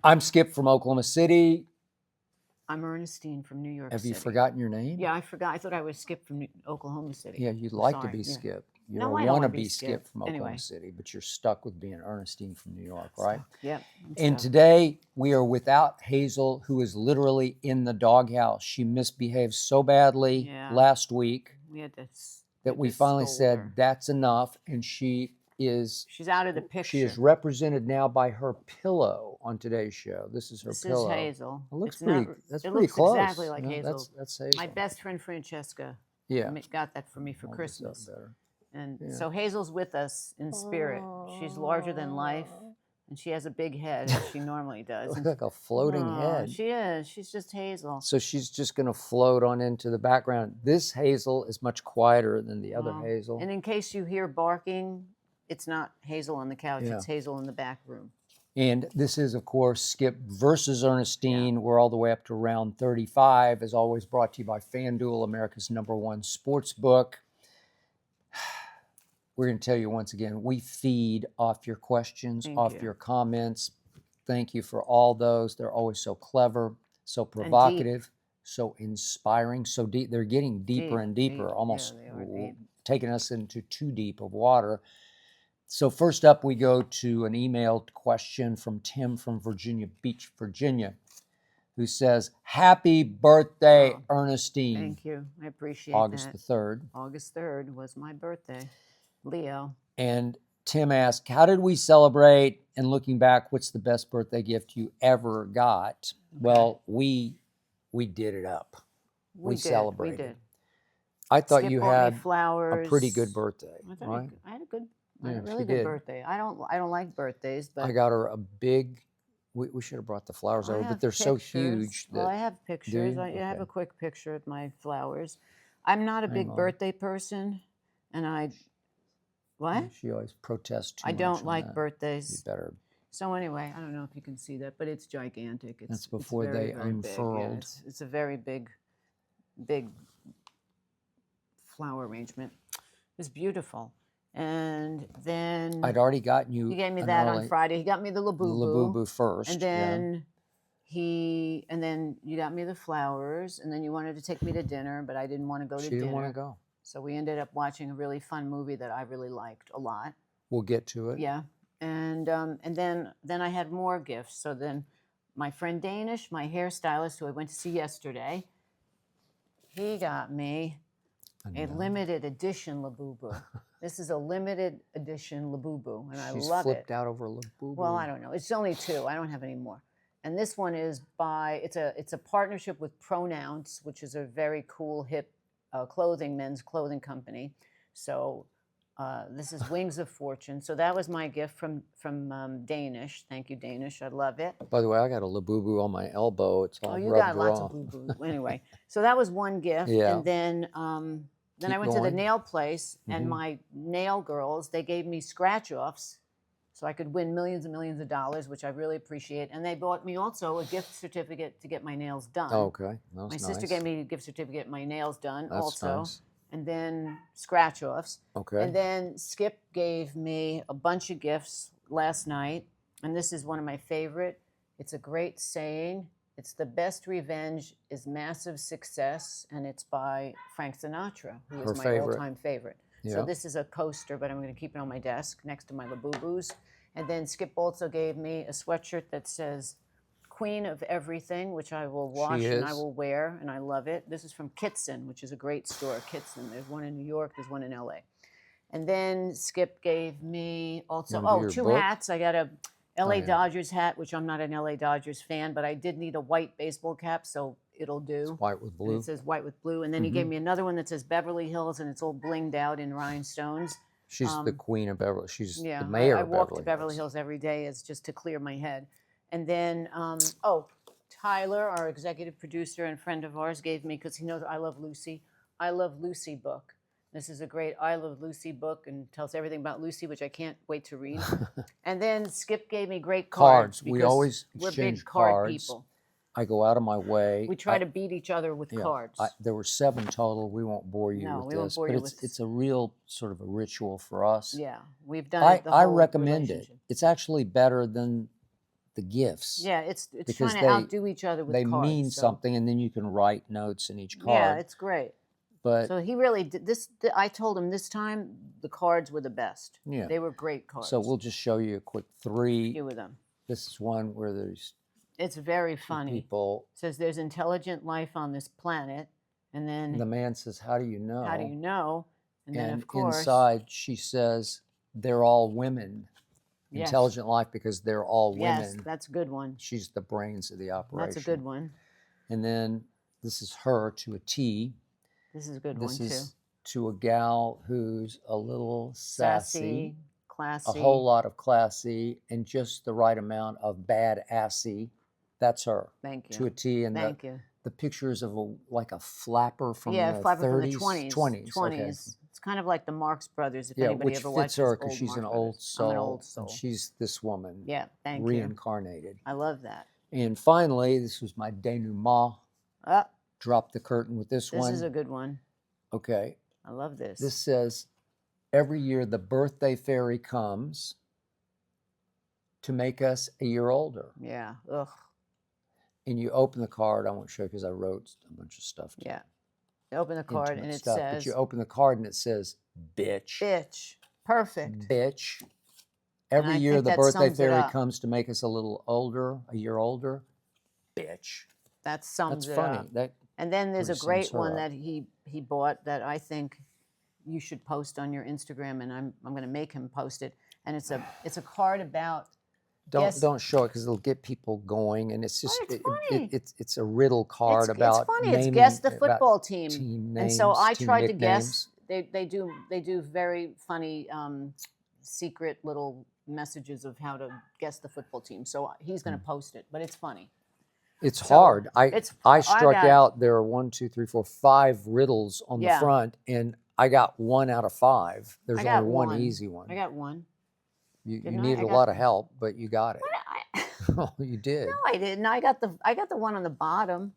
I'm Skip from Oklahoma City. I'm Ernestine from New York Have City. you forgotten your name? Yeah, I forgot. I thought I was Skip from Oklahoma City. Yeah, you'd I'm like to sorry. be Yeah. Skip. You No, don't I don't want to wanna be be Skip from Oklahoma Anyway. City, but you're stuck with being Ernestine from New York, right? Stuck. Yep. I'm And stuck. today we are without Hazel, who is literally in the doghouse. She misbehaved so badly Yeah. last week We had to that we finally said that's enough, and she's out of the picture. She is represented now by her pillow on today's show. This is her pillow. This is Hazel. It looks It's pretty. not, That's it pretty looks close. exactly like Yeah, Hazel. That's Hazel. My best friend Francesca got that for me for Hold this up Christmas. better. And Yeah. so Hazel's with us in spirit. She's larger than life, and she has a big head, as she normally does. Looks like a floating head. She is. She's just Hazel. So she's just going to float on into the background. This Hazel is much quieter than the other Hazel. And in case you hear barking, it's not Hazel on the couch. Yeah. It's Hazel in the back room. And this is, of course, Skip versus Ernestine. Yeah. We're all the way up to round 35, as always brought to you by FanDuel, America's #1 sports book. We're going to tell you once again, we feed off your questions, your comments. Thank you for all those. They're always so clever, so provocative, so inspiring, so deep. They're getting deeper and deeper, almost taking us into too deep of water. So first up, we go to an emailed question from Tim from Virginia Beach, Virginia, who says, "Happy birthday, Ernestine." Thank you. I appreciate August that. the 3rd. August 3rd was my birthday. Leo. And Tim asked, how did we celebrate? And looking back, what's the best birthday gift you ever got? Okay. Well, we did it up. We celebrated. We did. I thought Skip you had flowers. a pretty good birthday, right? I had a really good birthday. I don't like birthdays, but I got her a big. We should have brought the flowers over, but they're so huge. Well, I have pictures. I have a quick picture of my flowers. I'm not a big birthday person, and What? She always protests too much. I don't like birthdays. You better. So anyway, I don't know if you can see that, but it's gigantic. That's before they unfurled. Yeah, it's a very big flower arrangement. It's beautiful. And then I'd already gotten you. He gave me that on Friday. He got me the Labubu. The Labubu first. And then you got me the flowers, and then you wanted to take me to dinner, but I didn't want to go to dinner. She didn't want to go. So we ended up watching a really fun movie that I really liked a lot. We'll get to it. Yeah. And then I had more gifts. So then my friend Danish, my hairstylist, who I went to see yesterday, he got me a limited edition Labubu. This is a limited edition Labubu, and I love it. She's flipped out over Labubu. Well, I don't know. It's only 2. I don't have any more. And this one is it's a partnership with Pronounce, which is a very cool, hip men's clothing company. So this is Wings of Fortune. So that was my gift from Danish. Thank you, Danish. I love it. By the way, I got a Labubu on my elbow. It's all you rubbed got lots raw. of boo-boo. Anyway, so that was one gift. Yeah. And then I went to the nail place, and my nail girls, they gave me scratch-offs so I could win millions and millions of dollars, which I really appreciate. And they bought me also a gift certificate to get my nails done. Oh, okay. That was my nice. sister gave me a gift certificate to get my nails done. That's also. Nice. And then scratch-offs. Okay. And then Skip gave me a bunch of gifts last night. And this is one of my favorite. It's a great saying. It's the best revenge is massive success. And it's by Frank Sinatra, who is my all-time favorite. Yeah. So this is a coaster, but I'm going to keep it on my desk next to my Labubus. And then Skip also gave me a sweatshirt that says Queen of Everything, which I will wash and I will wear, and I love it. This is from Kitson, which is a great store, Kitson. There's one in New York, there's one in LA. And then Skip gave me also, 2 hats. I got a LA Dodgers hat, which I'm not an LA Dodgers fan, but I did need a white baseball cap, so it'll do. It's white with blue. And it says white with blue. And then he gave me another one that says Beverly Hills, and it's all blinged out in rhinestones. She's the queen of Beverly. She's the mayor of Beverly Hills. I walk to Beverly Hills every day as just to clear my head. And then, Tyler, our executive producer and friend of ours, gave me, because he knows I Love Lucy book. This is a great I Love Lucy book and tells everything about Lucy, which I can't wait to read. And then Skip gave me great cards. We always we're exchange big card cards. people. I go out of my way. We try to beat each other with cards. There were 7 total. We won't bore you with this, but it's a real sort of a ritual for us. Yeah, we've done it the whole I recommend it. It's actually better than the gifts. Yeah, it's because trying to outdo each other with they cards. mean something, and then you can write notes in each card. Yeah, it's great. But so he really did this. I told him this time the cards were the best. Yeah. They were great cards. So we'll just show you a quick three. few of them. This is one where there's It's very funny. people. It says there's intelligent life on this planet, and then The man says, "How do you know?" how do you know? And then of course inside she says, "They're all women." Yes. Intelligent life because they're all women. Yes, that's a good one. She's the brains of the operation. That's a good one. And then this is her to a T. This is a good This one is too. to a gal who's a little sassy, classy. a whole lot of classy, and just the right amount of badassy. That's her. Thank you. To a T. And Thank you. the pictures of like a flapper from the flapper 30s, from the 20s. 20s. 20s. Okay. It's kind of like the Marx Brothers. If Yeah, anybody which ever fits watches her because old she's Marx an Brothers. old soul. I'm an old soul. And she's this woman. Yeah, thank you. Reincarnated. I love that. And finally, this was my denouement. Drop the curtain with this one. This is a good one. Okay. I love this. This says, every year the birthday fairy comes to make us a year older. Yeah. Ugh. And you open the card. I won't show you because I wrote a bunch of stuff. Yeah. You open the card and it stuff, says. But you open the card and it says, bitch. Bitch. Perfect. Bitch. Every year think the that birthday sums it fairy up. comes to make us a little older, a year older. Bitch. That sums That's it funny. up. That And then there's a pretty great sums her one up. that he bought that I think you should post on your Instagram, and I'm going to make him post it. And it's a card about. don't show it because it'll get people going, and it's just it's funny. It's a riddle card about. It's funny. Naming, It's guess the about football team. Team And names, so I team tried to nicknames. guess. They do very funny secret little messages of how to guess the football team. So he's going to post it, but it's funny. It's So hard. it's- I struck got- out. There are 1, 2, 3, 4, 5 riddles on the Yeah. front, and I got 1 out of 5. There's I got only one one. easy one. I got one. You Didn't I? needed I a got- lot of help, but you got it. I, Oh, you did. no, I didn't. I got the one on the bottom.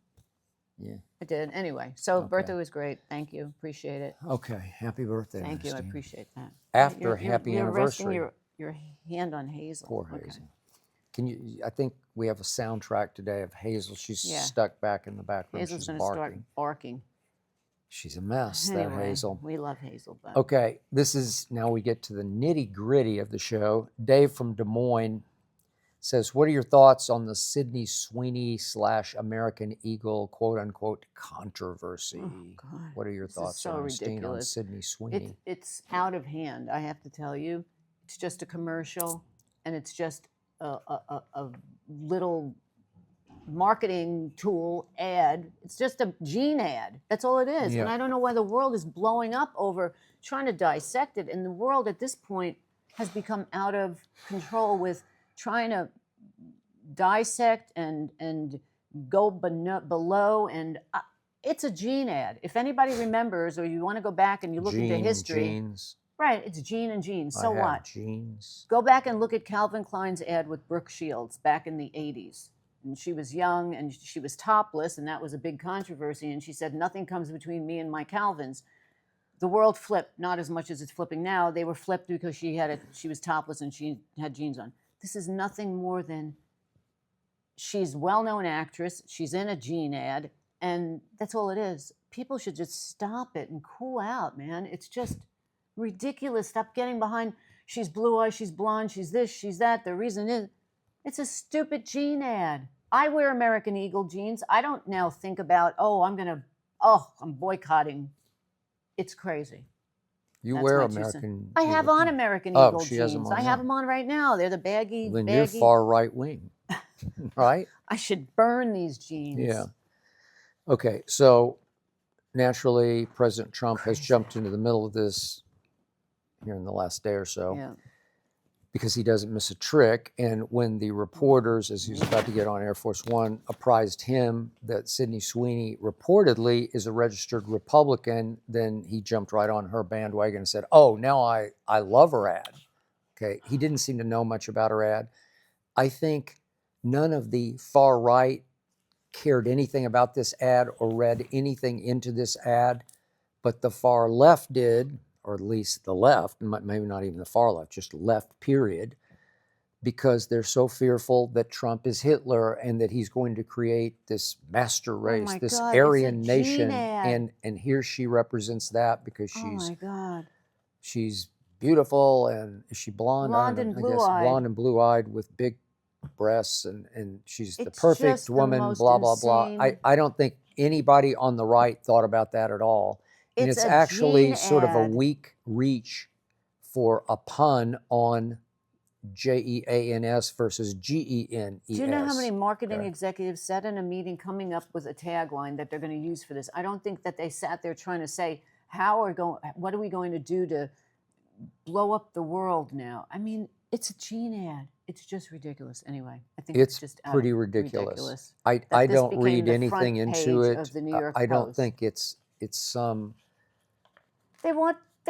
Yeah. I did. Anyway, so Okay. birthday was great. Thank you. Appreciate it. Okay. Happy birthday. Thank you. I Ernestine. appreciate that. After happy you're resting anniversary. your hand on Hazel. Poor Okay. Hazel. Can you? I think we have a soundtrack today of Hazel. She's Yeah. stuck back in the back room. Hazel's She's going to start barking. barking. She's a mess. That Anyway, Hazel. we love Hazel, but Okay, this is now we get to the nitty gritty of the show. Dave from Des Moines says, "What are your thoughts on the Sydney Sweeney / American Eagle quote unquote controversy? Oh, God. What are your This is thoughts so Ernestine, on ridiculous. Sydney Sweeney?" It's out of hand. I have to tell you, it's just a commercial, and it's just a little marketing tool ad. It's just a gene ad. That's all it is. Yeah. And I don't know why the world is blowing up over trying to dissect it. And the world at this point has become out of control with trying to dissect and go below. And it's a gene ad. If anybody remembers, or you want to go back and you look into history, Jeans. right? It's Gene and Jean. So I have what? Jeans. Go back and look at Calvin Klein's ad with Brooke Shields back in the 80s. And she was young and she was topless, and that was a big controversy. And she said, "Nothing comes between me and my Calvins." The world flipped, not as much as it's flipping now. They were flipped because she was topless and she had jeans on. This is nothing more than she's a well-known actress. She's in a Gene ad, and that's all it is. People should just stop it and cool out, man. It's just ridiculous. Stop getting behind, she's blue eyes, she's blonde, she's this, she's that. The reason is, it's a stupid Gene ad. I wear American Eagle jeans. I don't now think about, I'm boycotting. It's crazy. You That's wear my 2 cents. American. I have Eagle on jeans. American Oh, Eagle she has them jeans. on I have now. them on right now. They're the baggy. Then you're baggy. far right wing, right? I should burn these jeans. Yeah. Okay, so naturally, President Trump has Crazy. jumped into the middle of this here in the last day or so Yeah. because he doesn't miss a trick. And when the reporters, as he was about to get on Air Force One, apprised him that Sydney Sweeney reportedly is a registered Republican, then he jumped right on her bandwagon and said, "Oh, now I love her ad." Okay, he didn't seem to know much about her ad. I think none of the far right cared anything about this ad or read anything into this ad, but the far left did, or at least the left, maybe not even the far left, just left period. because they're so fearful that Trump is Hitler and that he's going to create this master race, my this God, Aryan it's a gene nation. ad. And here she represents that because Oh my God. she's beautiful, and is she blonde? Blonde I and guess blue-eyed. blonde and blue-eyed with big breasts, and she's the It's perfect just the woman, most blah, blah, blah. insane- I don't think anybody on the right thought about that at all. And It's it's a actually gene sort of a ad. weak reach for a pun on JEANS versus GENES. Do you know how many marketing Okay. executives sat in a meeting coming up with a tagline that they're going to use for this? I don't think that they sat there trying to say, what are we going to do to blow up the world now? I mean, it's a gene ad. It's just ridiculous. Anyway, I think it's just pretty ridiculous. I that this don't became read the anything front into page it. of the New York I don't Post. think it's some. They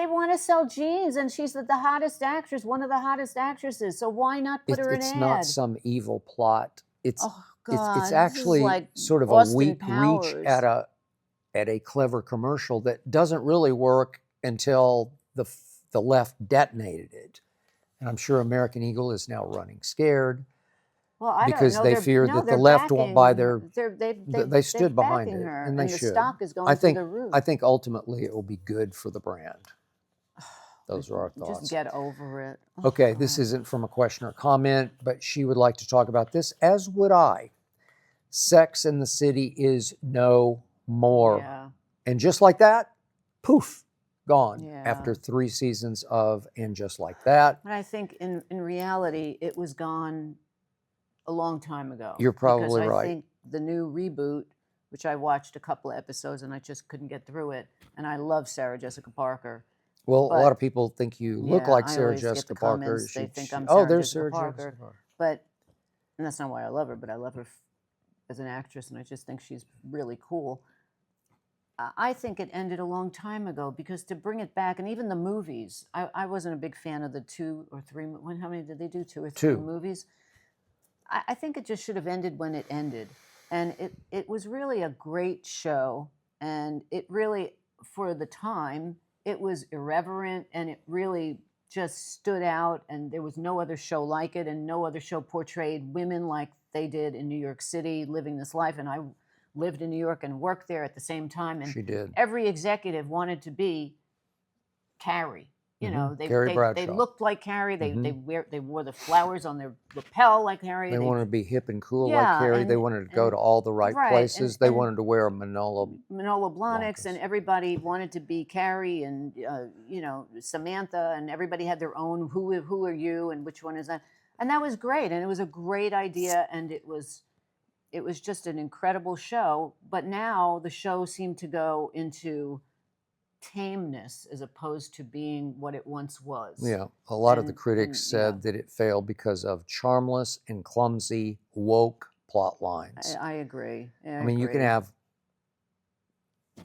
want to sell jeans, and she's the hottest actress, one of the hottest actresses. So why not put her in an ad? It's not some evil plot. It's Oh God, it's this is actually like sort of Austin a weak Powers. reach at a clever commercial that doesn't really work until the left detonated it. And I'm sure American Eagle is now running scared. Well, I because don't know. they fear that the they're left won't buy backing- their. they're They stood behind backing it, her, and they the should. stock is going I through think. the roof. I think ultimately it will be good for the brand. Those are our thoughts. Just get over it. Oh, Okay, God. this isn't from a question or comment, but she would like to talk about this, as would I. Sex in the City is no more. Yeah. And just like that, poof, gone Yeah. after 3 seasons of And Just Like That. But I think in reality, it was gone a long time ago. You're probably because right. I think the new reboot, which I watched a couple of episodes and I just couldn't get through it, and I love Sarah Jessica Parker. Well, But- a lot of people think you look Yeah, like I Sarah always get the Jessica Parker. comments, they think I'm oh, Sarah there's Jessica Sarah Parker. Jessica Parker. But, and that's not why I love her, but I love her as an actress, and I just think she's really cool. I think it ended a long time ago, because to bring it back, and even the movies, I wasn't a big fan of the 2 or 3. How many did they do? 2 or 3 2. movies? I think it just should have ended when it ended. And it was really a great show, and it really, for the time, it was irreverent, and it really just stood out, and there was no other show like it, and no other show portrayed women like they did in New York City, living this life. And I lived in New York and worked there at the same time. And She did. every executive wanted to be Carrie. You know, they Bradshaw. looked like Carrie. They wore the flowers on their lapel like Carrie. They wanted to be hip and cool Yeah, like Carrie. They and- wanted to go to all the right places. They wanted to wear a Manolo Blahniks, Blahniks. and everybody wanted to be Carrie, and Samantha, and everybody had their own who are you and which one is that, and that was great, and it was a great idea, and it was just an incredible show. But now the show seemed to go into tameness as opposed to being what it once was. Yeah, a lot of the And- critics said that it failed because of charmless and clumsy woke plot lines. I agree. I mean, you can have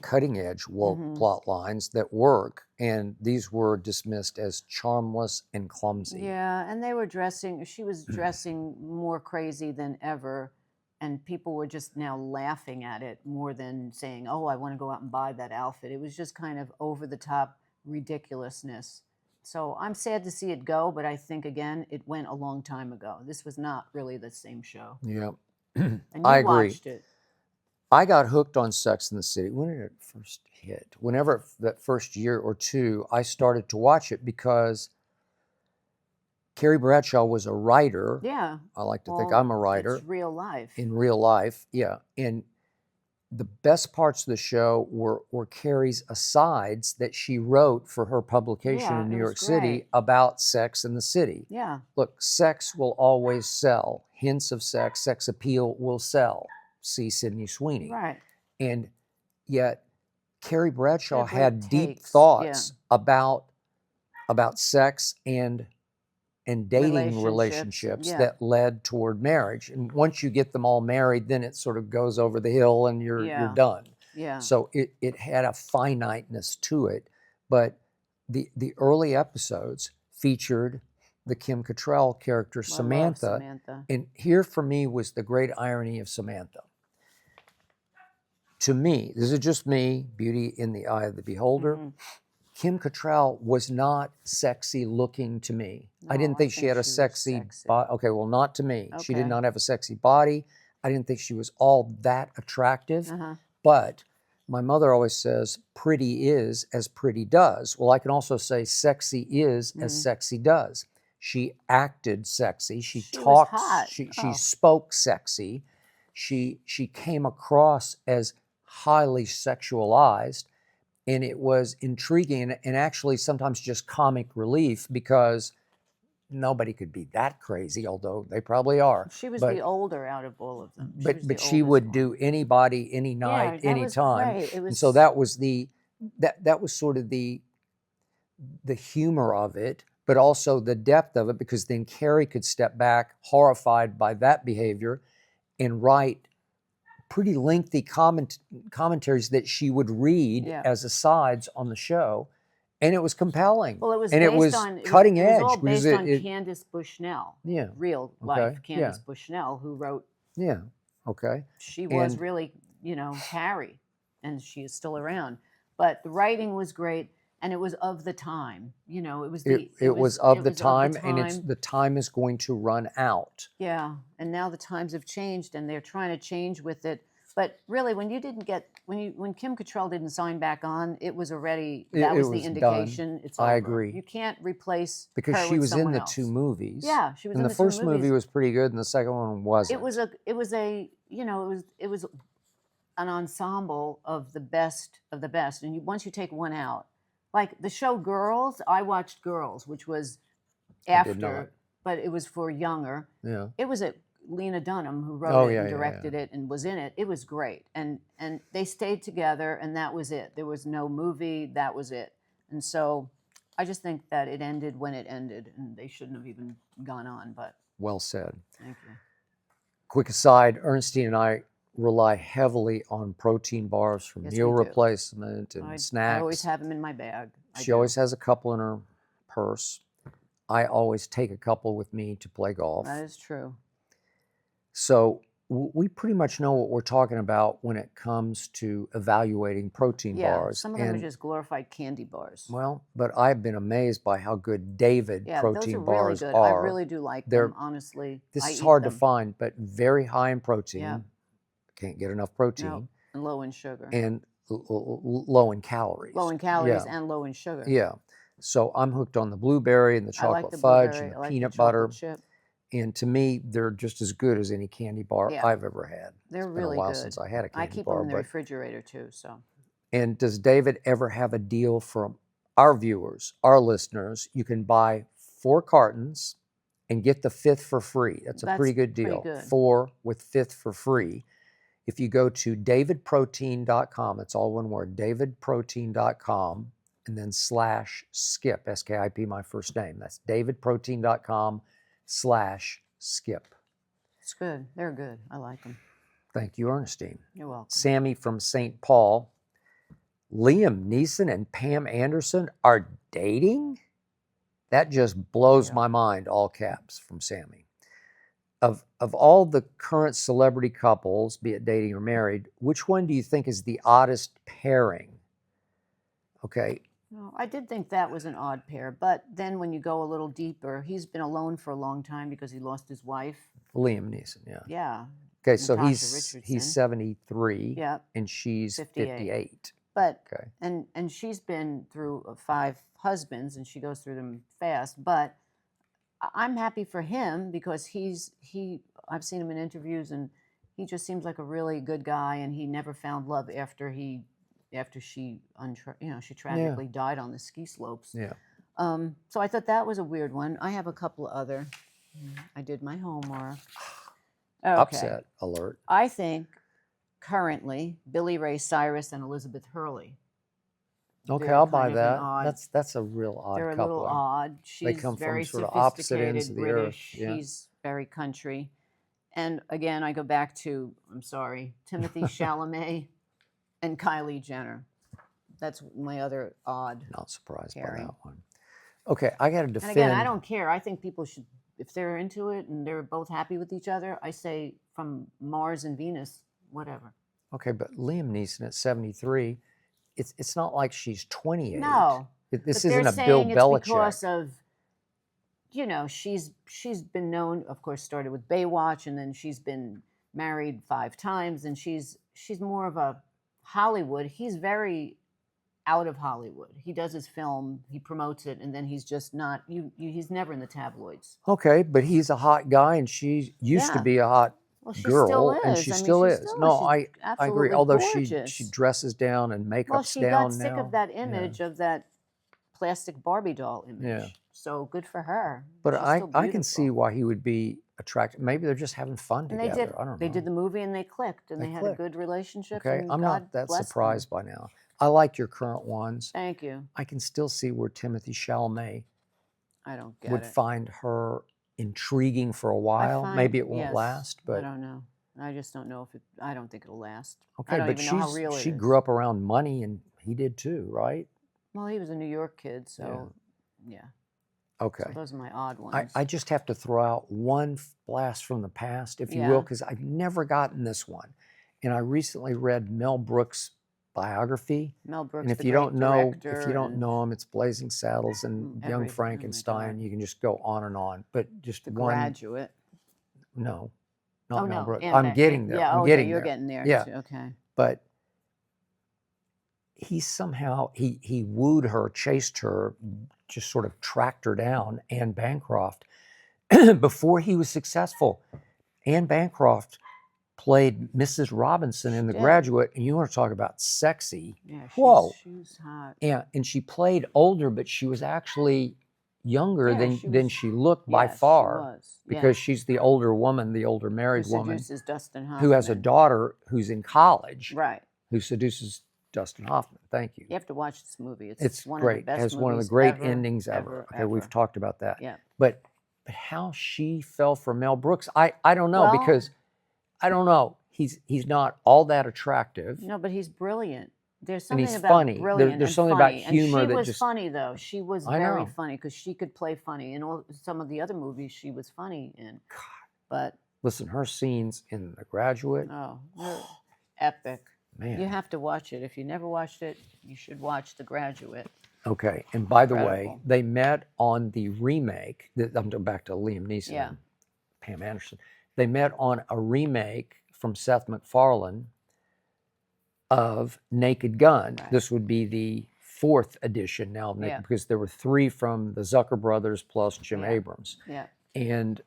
cutting edge woke Mhm. plot lines that work, and these were dismissed as charmless and clumsy. Yeah, and she was dressing more crazy than ever, and people were just now laughing at it more than saying, oh, I want to go out and buy that outfit. It was just kind of over the top ridiculousness. So I'm sad to see it go, but I think, again, it went a long time ago. This was not really the same show. Yeah. And you I agree. watched it. I got hooked on Sex in the City. When did it first hit? Whenever that first year or two, I started to watch it because Carrie Bradshaw was a writer. Yeah. I like to think I'm a writer. It's real life. In real life, yeah. And the best parts of the show were Carrie's asides that she wrote for her publication Yeah, in New it was York City great. about Sex in the City. Yeah. Look, sex will always sell. Hints of sex, sex appeal will sell. See Sydney Sweeney. Right. And yet, Carrie Bradshaw They're great had deep takes, thoughts about sex and dating relationships yeah. that led toward marriage. And once you get them all married, then it sort of goes over the hill and you're done. Yeah. So it had a finiteness to it. But the early episodes featured the Kim Cattrall character, I love Samantha. Samantha. And here for me was the great irony of Samantha. To me, this is just me, beauty in the eye of the beholder. Mhm. Kim Cattrall was not sexy looking to me. No, I didn't think she had a was sexy body. Okay, well, not to me. She did Okay. not have a sexy body. I didn't think she was all that attractive. Uh-huh. But my mother always says, pretty is as pretty does. Well, I can also say sexy is as sexy does. She acted sexy. She talked. Was hot. She spoke sexy. She came across as highly sexualized. And it was intriguing and actually sometimes just comic relief because nobody could be that crazy, although they probably are. She was the older out of all of them. But she would do anybody, any night, anytime. And so that was that was sort of the humor of it, but also the depth of it, because then Carrie could step back horrified by that behavior and write pretty lengthy commentaries that she would read as asides on the show, and it was compelling. Well, it was, and based it was on, cutting edge. It was all based because on Candace Bushnell. Yeah. Real life Candace Bushnell, who wrote. Yeah. Okay. She was really, Carrie, and she is still around. But the writing was great, and it was of the time. It was it was of the time, and the time is going to run out. Yeah, and now the times have changed, and they're trying to change with it. But really, when Kim Cattrall didn't sign back on, it was already that was the indication. Done. It's over. I agree. You can't replace because her she with was in the else. 2 movies. Yeah, she was in the 2 movies. And the first movie was pretty good, and the second one wasn't. It was an ensemble of the best of the best. And once you take one out, like the show Girls, I watched Girls, which was after, but it was for younger. Yeah. It was Lena Dunham who wrote it and directed it and was in it. It was great. And they stayed together, and that was it. There was no movie, that was it. And so I just think that it ended when it ended, and they shouldn't have even gone on, but. Well said. Thank you. Quick aside, Ernestine and I rely heavily on protein bars for meal replacement and snacks. I always have them in my bag. She always has a couple in her purse. I always take a couple with me to play golf. That is true. So we pretty much know what we're talking about when it comes to evaluating protein bars. Some of them are just glorified candy bars. Well, but I've been amazed by how good David protein bars really good. are. I really do like them, honestly. This is hard to find, but very high in protein. Yeah. Can't get enough protein. No, and low in sugar. And low in calories. Low in calories and low in sugar. Yeah. So I'm hooked on the blueberry and the chocolate fudge and the peanut butter. Chip. And to me, they're just as good as any candy bar I've ever had. They're it's really been a while good. since I had a candy bar. I keep them in the refrigerator too. So. And does David ever have a deal for our viewers, our listeners? You can buy 4 cartons and get the 5th for free. That's a pretty good deal. 4 with 5th for free. If you go to davidprotein.com, it's all one word, davidprotein.com, and then /skip, S-K-I-P, my first name. That's davidprotein.com /skip. It's good. They're good. I like them. Thank you, Ernestine. You're welcome. Sammy from St. Paul. Liam Neeson and Pam Anderson are dating? That just blows my mind, all caps, from Sammy. Of all the current celebrity couples, be it dating or married, which one do you think is the oddest pairing? Okay. No, I did think that was an odd pair, but then when you go a little deeper, he's been alone for a long time because he lost his wife. Liam Neeson, yeah. Yeah. Okay, so he's 73. Yeah. And she's 58. But and she's been through 5 husbands, and she goes through them fast. But I'm happy for him because I've seen him in interviews, and he just seems like a really good guy, and he never found love after she tragically died on the ski slopes. Yeah. So I thought that was a weird one. I have a couple other. I did my homework. Okay. Upset alert. I think currently Billy Ray Cyrus and Elizabeth Hurley. Okay, I'll buy that. That's a real odd couple. They're a little odd. She's they come very from sort of opposite ends of the British. earth. Yeah. He's very country. And again, I go back to, Timothy Chalamet and Kylie Jenner. That's my other odd. Not surprised pairing. by that one. Okay, I got to defend. And again, I don't care. I think people should, if they're into it and they're both happy with each other, I say from Mars and Venus, whatever. Okay, but Liam Neeson at 73, it's not like she's 28. No, This But they're isn't a Bill saying it's Belichick. because of, she's been known, of course, started with Baywatch, and then she's been married 5 times, and she's more of a Hollywood. He's very out of Hollywood. He does his film, he promotes it, and then he's just not. He's never in the tabloids. Okay, but he's a hot guy, and she used to Yeah. be a hot Well, she girl, still is. and she I mean, still she is. still No, is. She's I agree. absolutely Although gorgeous. she dresses down and Well, makeup's she down got sick now. of that image of that plastic Barbie doll image. Yeah. So good for her. But She's I still can see beautiful. why he would be attracted. Maybe they're just having fun And together. they did. I don't know. They did the movie and they clicked and They they had a clicked. good relationship. Okay, and I'm God not that bless them. surprised by now. I like your current ones. Thank you. I can still see where Timothy Chalamet I don't get would it. find her intriguing for a while. Maybe it won't yes, last, I but don't know. I just don't know if it. I don't think it'll last. okay. I don't But even know how real it she is. grew up around money, and he did too, right? Well, he was a New York kid, so yeah. Okay. So those are my odd ones. I just have to throw out one blast from the past, if you Yeah. will, because I've never gotten this one. And I recently read Mel Brooks' biography. Mel Brooks, And if the you great don't know, director, know him, it's Blazing Saddles and everything. Young Oh my Frankenstein. God. You can just go on and on. But just The one. Graduate. No, not Oh Mel no, Brooks. and I'm getting there. Yeah, I'm okay, getting you're there. getting there. Yeah. Too. Okay. But he somehow he wooed her, chased her, just sort of tracked her down. Anne Bancroft, before he was successful. Anne Bancroft played Mrs. Robinson in The did. Graduate, and you want to talk about sexy? Yeah. Whoa! She was hot. And she played older, but she was actually younger Yeah, than she looked by yes, far, She was. because she's the older woman, the older married Who woman seduces Dustin Hoffman. who has a daughter who's in college, Right. who seduces Dustin Hoffman. Thank you. You have to watch this movie. It's one great. of the best It has one of the movies great ever, endings ever. Okay, we've ever. talked about that. Yeah. But how she fell for Mel Brooks, I don't know, Well- because I don't know. He's not all that attractive. No, but he's brilliant. There's And something he's about funny. brilliant There's and something about funny. humor and she that was just- funny though. She was I very know. funny because she could play funny. In some of the other movies, she was funny in. But Listen, her scenes in The Graduate, oh, they're epic. man. You have to watch it. If you never watched it, you should watch The Graduate. Okay, and by the way, Incredible. they met on the remake. I'm going back to Liam Neeson Yeah. and Pam Anderson. They met on a remake from Seth MacFarlane of Naked Gun. Right. This would be the 4th edition now of Naked, Yeah. because there were 3 from the Zucker brothers plus Jim Yeah. Abrams. Yeah. And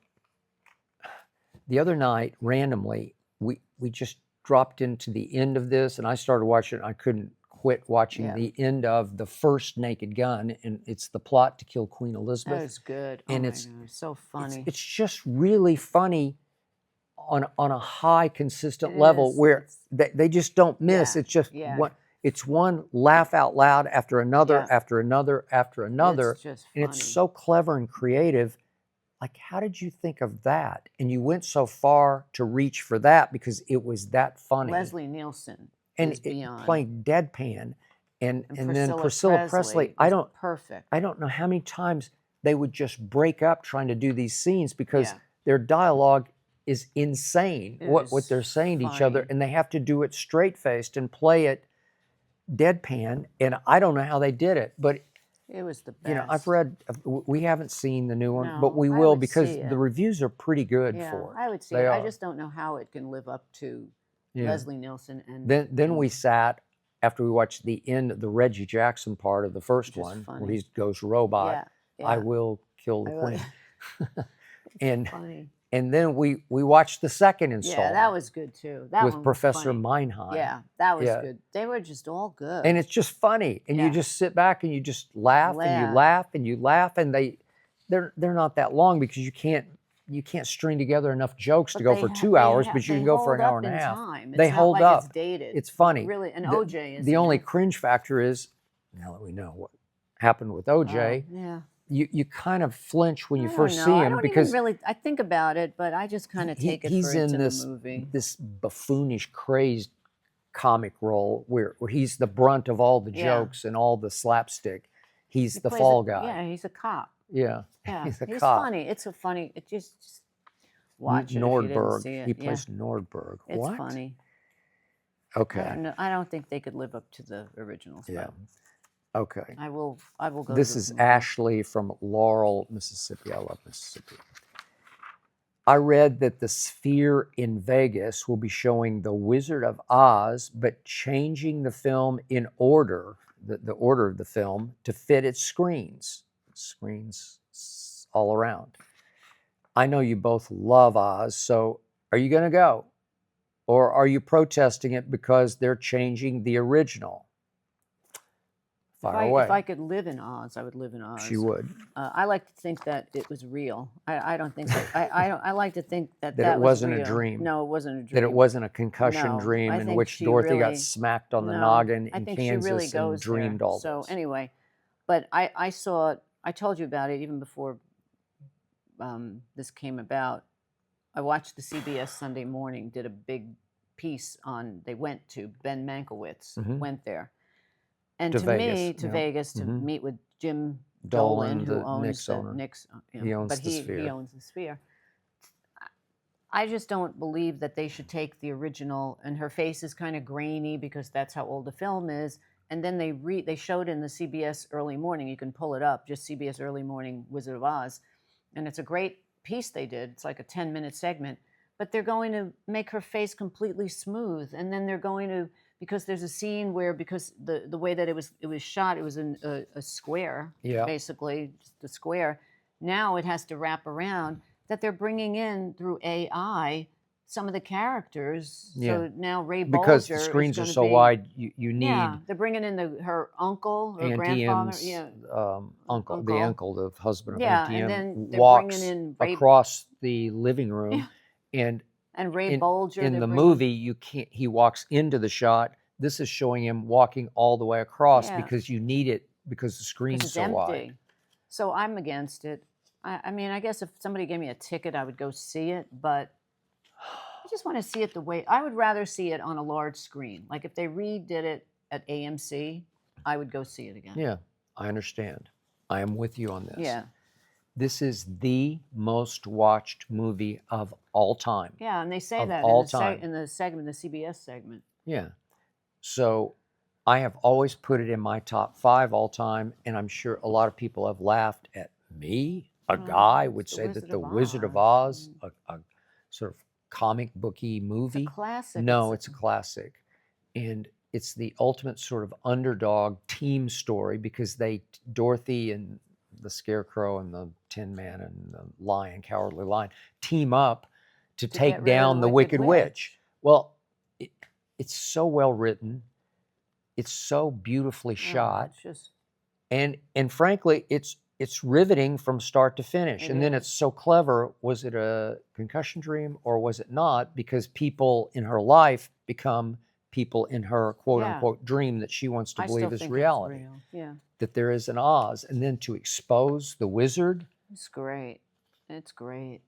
the other night, randomly, we just dropped into the end of this, and I started watching it, and I couldn't quit watching Yeah. the end of the first Naked Gun, and it's the plot to kill Queen That Elizabeth. was good. And oh it's- my God, so funny. It's just really funny on a high, consistent It level is. where It's- they just don't miss. Yeah, It's just yeah. it's one laugh out loud after another, Yeah. after another, after another. It's just And funny. it's so clever and creative. Like, how did you think of that? And you went so far to reach for that because it was that funny. Leslie Nielsen and is beyond. playing deadpan, and And then Priscilla Presley. I is don't perfect. I don't know how many times they would just break up trying to do these scenes because Yeah. their dialogue is insane. It What is they're saying to each other, funny. and they have to do it straight faced and play it deadpan. And I don't know how they did it, but It was the best. you know, I've read. We haven't seen the new one, No, but we I will would because see the it. reviews are pretty good Yeah, for it. I would see They it. are. I just don't know how it can live up to Yeah. Leslie Nielsen and Then we sat after we watched the end, the Reggie Jackson part of the first Which is one, funny. where he goes robot. Yeah, I yeah. will kill the I will- queen. and funny. and then we watched the second installment. Yeah, that was good too. That with one was Professor funny. Meinheim. Yeah, that was Yeah. good. They were just all good. And it's just funny, and you Yeah. just sit back and you just laugh and you Laugh. laugh and you laugh, and they're not that long because you can't string together enough jokes to But go they for ha- 2 they hours, ha- but you they can go for hold an hour up and a in half. time. They It's not hold like up. It's dated. It's funny. Really, and The- OJ is The only cringe factor is, now that we know what happened with OJ, yeah. you kind of flinch when you I first don't see know. I him don't because even really. I think about it, but I just kind of take it he's for it's in this a movie. this buffoonish, crazed comic role where he's the brunt of all the Yeah. jokes and all the slapstick. He's He the plays fall a- guy. Yeah, he's a cop. Yeah, Yeah, he's a he's cop. funny. It's a funny. It just watch it if you didn't Nordberg. see it. He Yeah, plays Nordberg. it's What? funny. Okay. I don't think they could live up to the original stuff. Yeah. Okay. I will go. This to is the movie. Ashley from Laurel, Mississippi. I love Mississippi. I read that the Sphere in Vegas will be showing The Wizard of Oz, but changing the film in order, the order of the film, to fit its screens. Screens all around. I know you both love Oz, so are you going to go? Or are you protesting it because they're changing the original? Fire away. If I could live in Oz, I would live in Oz. She would. I like to think that it was real. I don't think that, I like to think that That it was wasn't real. a dream. No, it wasn't a dream. That it wasn't a concussion No, dream I in think which she Dorothy got really- smacked on the No, noggin I in think she really Kansas goes and dreamed there. all So this. anyway, but I saw it. I told you about it even before this came about. I watched the CBS Sunday Morning, did a big piece on, they went to, Ben Mankiewicz went there. And to me, to Vegas, to meet with Jim Dolan, who owns Knicks the owner. Knicks. He owns the Sphere. He owns the Sphere. I just don't believe that they should take the original, and her face is kind of grainy because that's how old the film is. And then they showed in the CBS Early Morning, you can pull it up, just CBS Early Morning Wizard of Oz. And it's a great piece they did. It's like a 10-minute segment. But they're going to make her face completely smooth. And then they're going to, because there's a scene where, because the way that it was shot, it was in a square, basically, just a square. Now it has to wrap around, that they're bringing in through AI some of the characters. Yeah. So now Ray Bolger Because the screens are so wide, you need they're bringing in her uncle or Auntie grandfather. M's, uncle, the uncle, the husband of Yeah, Auntie and M, then they're walks bringing in across the living room, and Ray Bolger in the movie, you can't. He walks into the shot. This is showing him walking all the way across because you need it because the screen's so empty. wide. So I'm against it. I mean, I guess if somebody gave me a ticket, I would go see it, but I just want to see it the way I would rather see it on a large screen. Like if they redid it at AMC, I would go see it again. Yeah, I understand. I am with you on this. Yeah. This is the most watched movie of all time. Yeah, and they say that in the segment, the CBS segment. Yeah. So I have always put it in my top 5 all time, and I'm sure a lot of people have laughed at me. A guy would say that The Wizard of Oz, a sort of comic booky movie. It's a classic. No, it's a classic. And it's the ultimate sort of underdog team story because Dorothy and the Scarecrow and the Tin Man and the Lion, Cowardly Lion, team up to take down the Wicked Witch. Well, it's so well written. It's so beautifully shot. And frankly, it's riveting from start to finish. And then it's so clever. Was it a concussion dream or was it not? Because people in her life become people in her quote unquote dream that she wants to believe is reality. It's real. Yeah. That there is an Oz. And then to expose the wizard. It's great. It's great.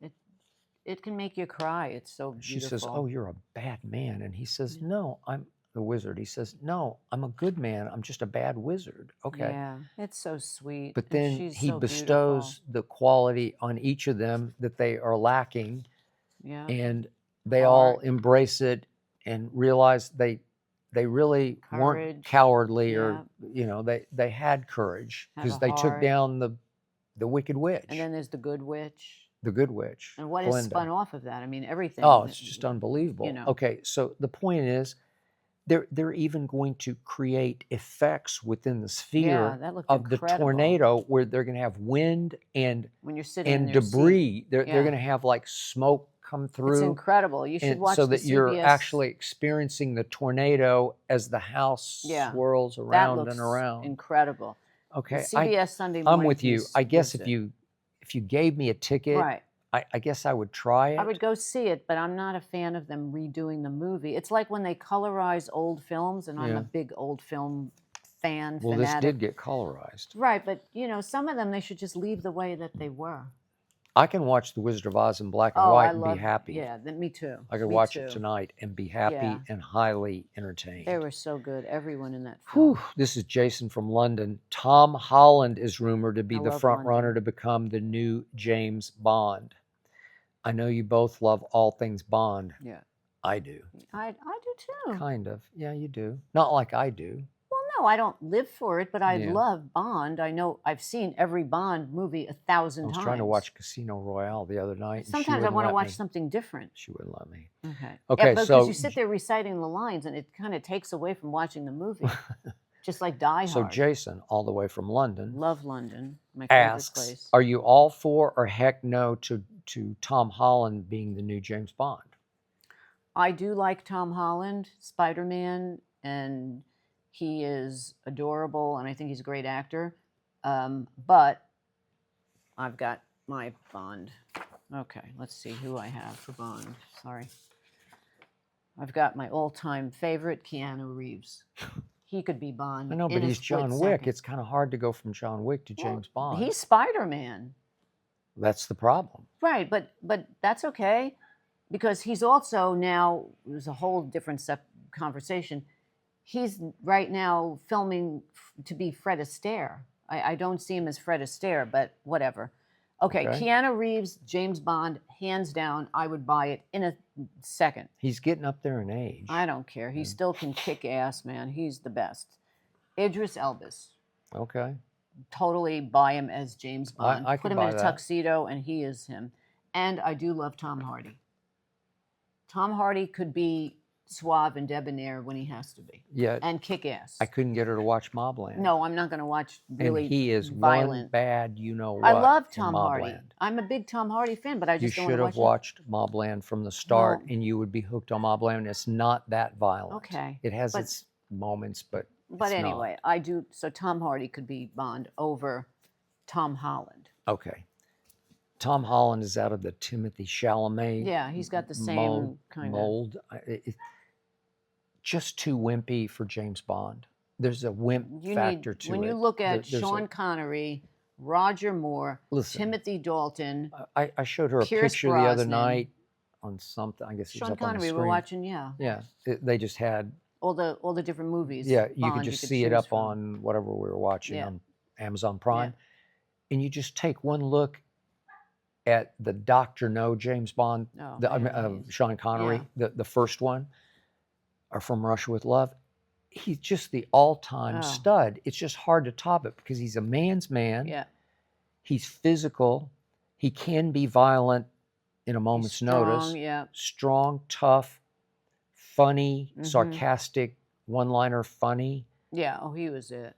It can make you cry. It's so beautiful. She says, "Oh, you're a bad man." And he says, "No, I'm the wizard." He says, "No, I'm a good man. I'm just a bad wizard." Okay. Yeah, it's so sweet. But then he bestows the quality on each of them that they are lacking. Yeah. And they all embrace it and realize they really weren't cowardly or, they had courage because they took down the Wicked Witch. And then there's the Good Witch. The Good Witch. And what is spun off of that? I mean, everything. Oh, it's just unbelievable. You know. Okay, so the point is, they're even going to create effects within the sphere of the tornado where they're going to have wind and when you're sitting and debris. They're going to have like smoke come through. It's incredible. You should watch so the that you're actually experiencing the tornado as the house swirls around and around. Incredible. Okay, the CBS Sunday Morning. I'm with you. I guess if you gave me a ticket, I guess I would try it. I would go see it, but I'm not a fan of them redoing the movie. It's like when they colorize old films, and I'm a big old film fan. Well, this did get colorized. Right, but some of them they should just leave the way that they were. I can watch The Wizard of Oz in black and white and be happy. Yeah, me too. I could watch it tonight and be happy and highly entertained. They were so good, everyone in that film. This is Jason from London. Tom Holland is rumored to be the front runner to become the new James Bond. I know you both love all things Bond. Yeah. I do. I do too. Kind of. Yeah, you do. Not like I do. Well, no, I don't live for it, but I Yeah. love Bond. I know I've seen every Bond movie 1,000 I was times. trying to watch Casino Royale the other night. Sometimes I want to watch something different. She wouldn't let me. Okay. Okay, yeah, because so you sit there reciting the lines, and it kind of takes away from watching the movie. Just like Die Hard. So Jason, all the way from London, Love London, my favorite asks, place. are you all for or heck no to Tom Holland being the new James Bond? I do like Tom Holland, Spider-Man, and he is adorable, and I think he's a great actor. But I've got my Bond. Okay, let's see who I have for Bond. Sorry. I've got my all-time favorite, Keanu Reeves. He could be Bond. I know, but in a he's split John Wick. second. It's kind of hard to go from John Wick to James Bond. He's Spider-Man. That's the problem. Right, but that's okay, because he's also now, there's a whole different conversation. He's right now filming to be Fred Astaire. I don't see him as Fred Astaire, but whatever. Okay, Keanu Reeves, James Bond, hands down, I would buy it in a second. He's getting up there in age. I don't care. He still can kick ass, man. He's the best. Idris Elba. Okay. Totally buy him as James Bond. I Put can him in buy a that. tuxedo, and he is him. And I do love Tom Hardy. Tom Hardy could be suave and debonair when he has to be. Yeah. And kick ass. I couldn't get her to watch Mobland. No, I'm not going to watch really and he is violent. one bad, you know what. I love in Tom Hardy. Mobland. I'm a big Tom Hardy fan, but I You just don't should want have to watch watched Mobland from the start, No. and you would be hooked on Mobland. It's not that violent. Okay. It has But- its moments, but But it's anyway, I do. So Tom Hardy could be Bond over Tom Holland. not. Okay. Tom Holland is out of the Timothy Chalamet. Yeah, he's got the same mold. kind of. mold. Just too wimpy for James Bond. There's a wimp factor to it. When you look at There's Sean a- Connery, Roger Moore, Listen. Timothy Dalton, I showed her a Pierce picture the other Brosnan. night on something. I guess it was Sean up on the Connery. screen. We're watching, yeah, Yeah, they just had. all the different movies. Yeah, you Bond could just could see it choose up from. on whatever we were watching Yeah. on Amazon Prime, and you just take one look at the Dr. No James Bond, Oh, Sean Connery, the first one, or From Russia with Love. He's just the all-time Oh. stud. It's just hard to top it because he's a man's man. Yeah, He's physical. He can be violent in a moment's notice. strong, yeah. Strong, tough, funny, Mhm. sarcastic, one-liner funny. Yeah, oh, he was it.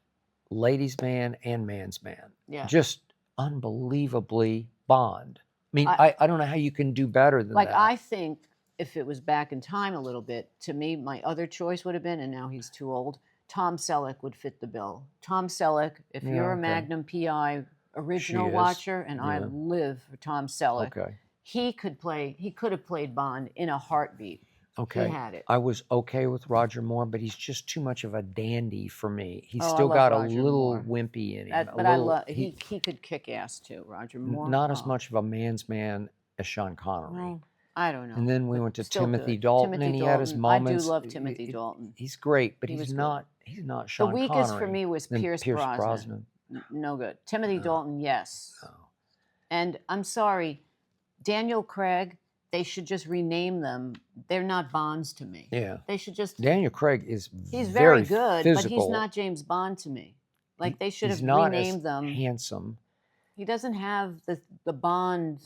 Ladies' man and man's man. Yeah. Just unbelievably Bond. I mean, I don't know how you can do better than Like, that. I think if it was back in time a little bit, to me, my other choice would have been, and now he's too old, Tom Selleck would fit the bill. Tom Selleck, if Yeah, you're a okay. Magnum PI original She is, watcher, and I yeah. live for Tom Selleck, Okay. he could have played Bond in a heartbeat. Okay. He had it. I was okay with Roger Moore, but he's just too much of a dandy for me. He's Oh, I still love got a Roger little Moore. wimpy in him. But I love he could kick ass too, Roger Moore. Not as Oh, much of a man's man as Sean Connery. well, I don't know. And then we but went to still Timothy good. Dalton, Timothy and he had his Dalton. moments. I do love Timothy Dalton. He's great, but He was he's good. not The Sean weakest Connery. for me was Then Pierce Brosnan. No good. Timothy Dalton, yes. Oh. And I'm sorry, Daniel Craig, they should just rename them. They're not Bonds to me. Yeah. They should just. Daniel Craig is He's very good, physical. but he's not James Bond to me. Like, they should He's have not renamed as them. handsome. He doesn't have the Bond,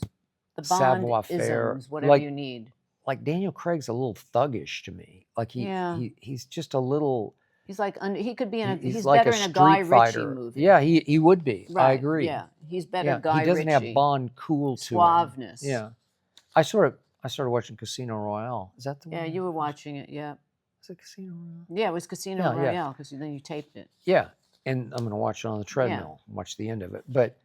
Savoir-faire, Bond-isms, whatever like- you need. Like Daniel Craig's a little thuggish to me. Like he's just a little. He's like he could be in a. He's like better a in a Guy street Ritchie fighter. movie. Yeah, he would be. I Right, agree. Yeah, he's better. Yeah, Guy he doesn't Ritchie. have Bond cool to Suaveness. him. Yeah, I started watching Casino Royale. Is that the one? Yeah, you were watching it. Yeah. Is it Casino Royale? Yeah, it was Casino Yeah, yeah. Royale because then you taped it. Yeah, and I'm going to watch it on the treadmill. Watch the end of it, but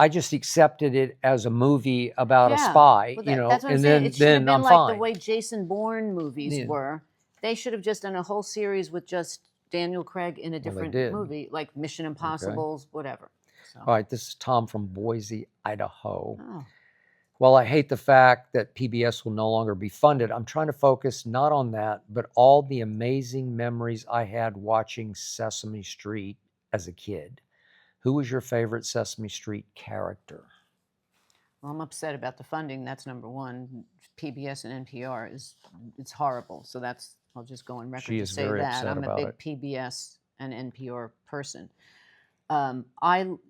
I just accepted it as a movie about a Yeah, spy, Well, you know, that's what I'm and saying. It should have then been I'm like fine. the way Jason Bourne movies Yeah. were. They should have just done a whole series with just Daniel Craig in a different did. movie, like Mission Impossibles, whatever. So. All right, this is Tom from Boise, Idaho. Oh. While I hate the fact that PBS will no longer be funded, I'm trying to focus not on that, but all the amazing memories I had watching Sesame Street as a kid. Who was your favorite Sesame Street character? Well, I'm upset about the funding. That's number one. PBS and NPR it's horrible. So I'll just go on record She to is say very that. upset I'm a about big it. PBS an NPR person.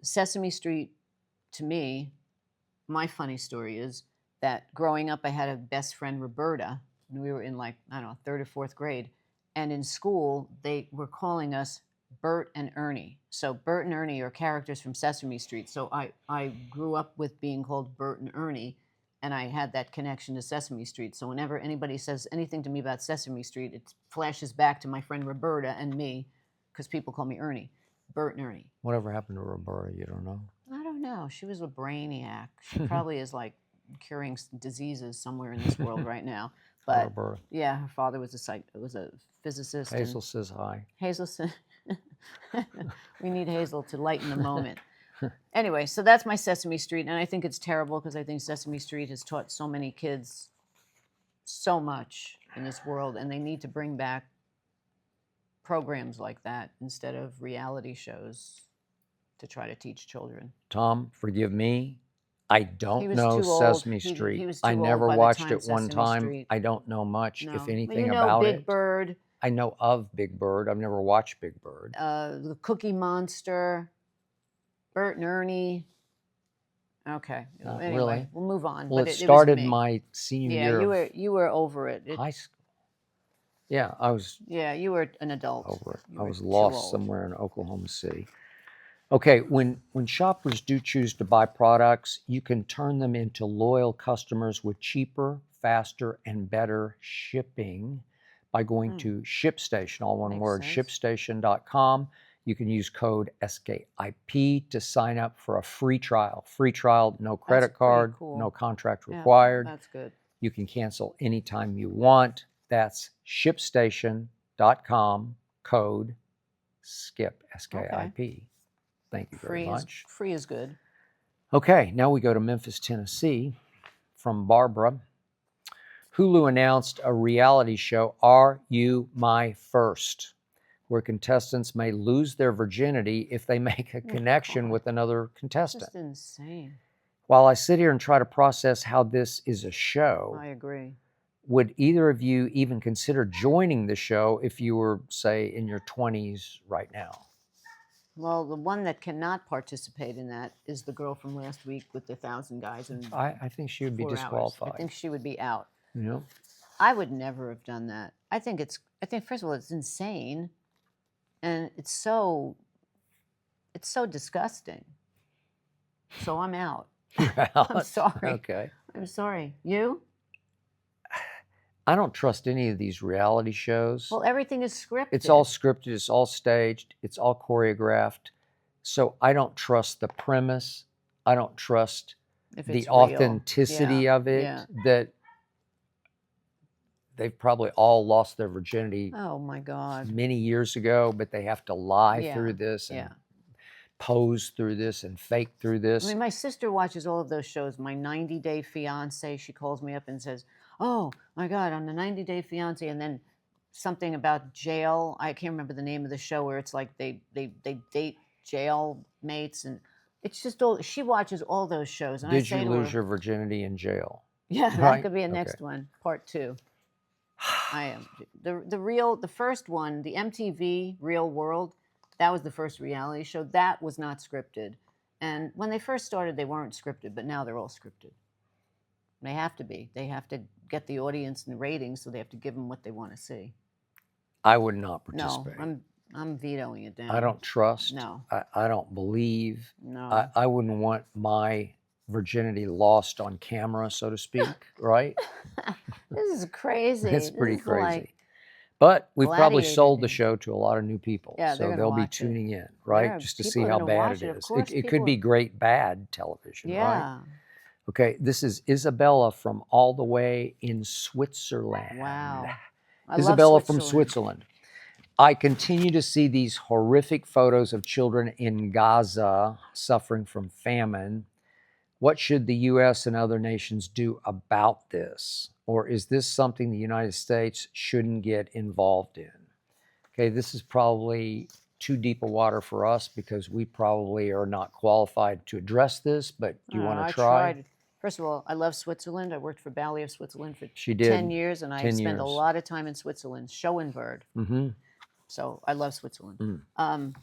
Sesame Street, to me, my funny story is that growing up, I had a best friend, Roberta, and we were in like, I don't know, 3rd or 4th grade. And in school, they were calling us Bert and Ernie. So Bert and Ernie are characters from Sesame Street. So I grew up with being called Bert and Ernie, and I had that connection to Sesame Street. So whenever anybody says anything to me about Sesame Street, it flashes back to my friend Roberta and me, because people call me Ernie. Bert and Ernie. Whatever happened to Roberta? You don't know? I don't know. She was a brainiac. She probably is like curing diseases somewhere in this world right now. But Roberta. yeah, her father was a physicist. Hazel says hi. Hazel said, we need Hazel to lighten the moment. Anyway, so that's my Sesame Street, and I think it's terrible because I think Sesame Street has taught so many kids so much in this world, and they need to bring back programs like that instead of reality shows to try to teach children. Tom, forgive me. I don't was know too old. Sesame He Street. was too I old never by the watched time it one Sesame time. Street. I don't know much, No. if Well, anything, you know about Big it. Bird, I know of Big Bird. I've never watched Big Bird. the Cookie Monster, Bert and Ernie. Okay. Anyway, really? we'll move on. Well, but it was started me. my senior Yeah, year you were over it. high school. Yeah, I was Yeah, you were an adult. over it. You I were was too lost old. somewhere in Oklahoma City. Okay, when shoppers do choose to buy products, you can turn them into loyal customers with cheaper, faster, and better shipping by going to ShipStation, all one Makes word, sense. ShipStation.com. You can use code SKIP to sign up for a free trial. Free trial, no credit pretty card, cool. no contract Yeah, required. that's good. You can cancel anytime you want. That's ShipStation.com, code SKIP, SKIP. Thank you very much. Free is good. Okay, now we go to Memphis, Tennessee, from Barbara. Hulu announced a reality show, Are You My First?, where contestants may lose their virginity if they make a connection with another contestant. Just insane. While I sit here and try to process how this is a show, I agree. would either of you even consider joining the show if you were, say, in your 20s right now? Well, the one that cannot participate in that is the girl from last week with the 1,000 guys in I think she would be 4 hours. disqualified. I think she would be out. You know? I would never have done that. I think first of all, it's insane, and it's so disgusting. So I'm out. I'm sorry. Okay. I'm sorry. You? I don't trust any of these reality shows. Well, everything is scripted. It's all scripted, it's all staged, it's all choreographed. So I don't trust the premise. I don't trust the authenticity of it, that they've probably all lost their virginity oh my God. many years ago, but they have to lie through this and pose through this and fake through this. I mean, my sister watches all of those shows. My 90-Day Fiance, she calls me up and says, oh my God, on the 90-Day Fiance, and then something about jail. I can't remember the name of the show, where it's like they date jail mates, and it's just all, she watches all those shows. And Did I say you to lose her, your virginity in jail? Yeah, that Right? could be a Okay. next one, part 2. I am the first one, the MTV Real World. That was the first reality show. That was not scripted. And when they first started, they weren't scripted, but now they're all scripted. They have to be. They have to get the audience and the ratings, so they have to give them what they want to see. I would not No, participate. I'm vetoing it down. I don't trust. No. I don't believe. No. I wouldn't want my virginity lost on camera, so to speak, right? This is crazy. It's pretty This is crazy. like But we've probably Gladiator sold the days. show to a lot of new people. Yeah, so they're gonna they'll be watch it. tuning in, right? Yeah, Just to people see are how gonna bad watch it it. Of is. course, It could people be are- great bad television, right? Yeah. Okay, this is Isabella from all the way in Switzerland. Wow. I Isabella love from Switzerland. I continue to see these horrific photos of children in Gaza suffering from famine. What should the U.S. and other nations do about this? Or is this something the United States shouldn't get involved in? Okay, this is probably too deep a water for us because we probably are not qualified to address this, but do you want to try? Tried. First of all, I love Switzerland. I worked for Ballet of Switzerland for She did. 10 years, and I 10 spent a years. lot of time in Switzerland. Schoenberg. Mm-hmm. So I love Switzerland. Mm.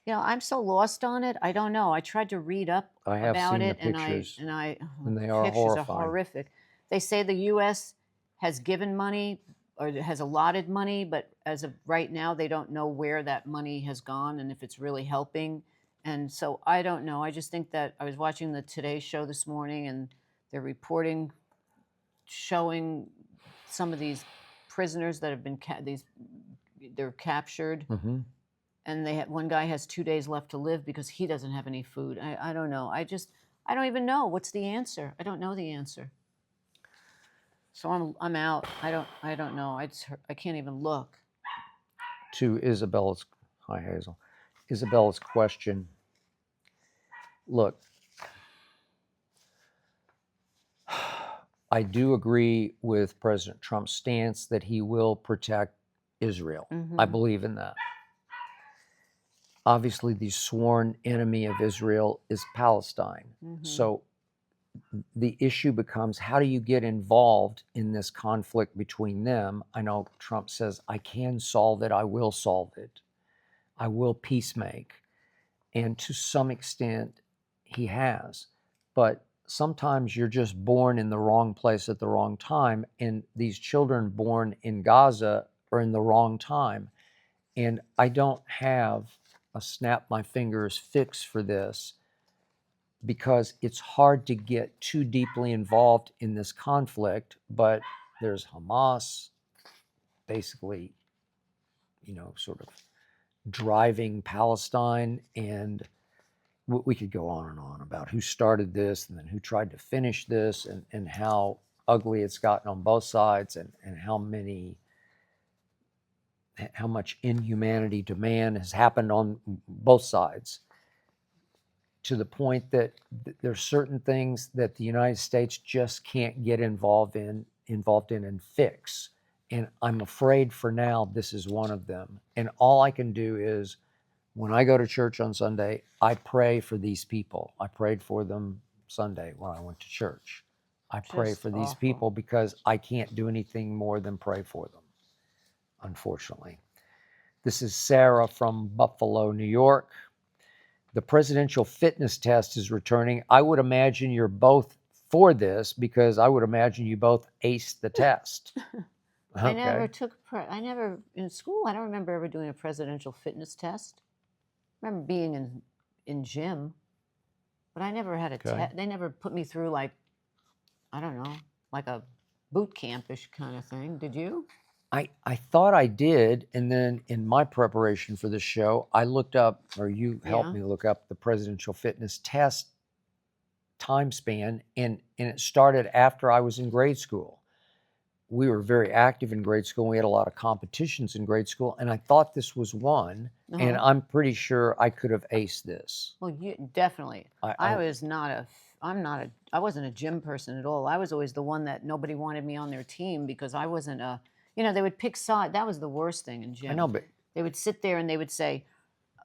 You know, I'm so lost on it. I don't know. I tried to read up I have about seen it, the pictures, and and the they are pictures are horrifying. horrific. They say the U.S. has given money or has allotted money, but as of right now, they don't know where that money has gone and if it's really helping. And so I don't know. I just think that I was watching the Today Show this morning, and they're reporting, showing some of these prisoners that have been they're captured. Mm-hmm. And one guy has 2 days left to live because he doesn't have any food. I don't know. I don't even know what's the answer. I don't know the answer. So I'm out. I don't know. I can't even look. To Isabella's, hi Hazel, Isabella's question. Look, I do agree with President Trump's stance that he will protect Israel. Mm-hmm. I believe in that. Obviously, the sworn enemy of Israel is Palestine. Mm-hmm. So the issue becomes, how do you get involved in this conflict between them? I know Trump says, I can solve it. I will solve it. I will peacemake. And to some extent, he has. But sometimes you're just born in the wrong place at the wrong time. And these children born in Gaza are in the wrong time. And I don't have a snap my fingers fix for this, because it's hard to get too deeply involved in this conflict. But there's Hamas basically, sort of driving Palestine, and we could go on and on about who started this and then who tried to finish this, and how ugly it's gotten on both sides, and how much inhumanity to man has happened on both sides, to the point that there's certain things that the United States just can't get involved in and fix. And I'm afraid for now this is one of them. And all I can do is, when I go to church on Sunday, I pray for these people. I prayed for them Sunday when I went to church. I pray for these people because I can't do anything more than pray for them, unfortunately. This is Sarah from Buffalo, New York. The presidential fitness test is returning. I would imagine you're both for this, because I would imagine you both aced the test. Okay. I never, in school, I don't remember ever doing a presidential fitness test. I remember being in gym, but I never had a test. They never put me through, like, I don't know, like a boot camp-ish kind of thing. Did you? I thought I did, and then in my preparation for this show, I looked up, or you helped me look up, the presidential fitness test time span, and it started after I was in grade school. We were very active in grade school. We had a lot of competitions in grade school, and I thought this was one, and I'm pretty sure I could have aced this. Well, you definitely. I wasn't a gym person at all. I was always the one that nobody wanted me on their team because I wasn't a, they would pick side. That was the worst thing in gym. I know, but they would sit there and they would say,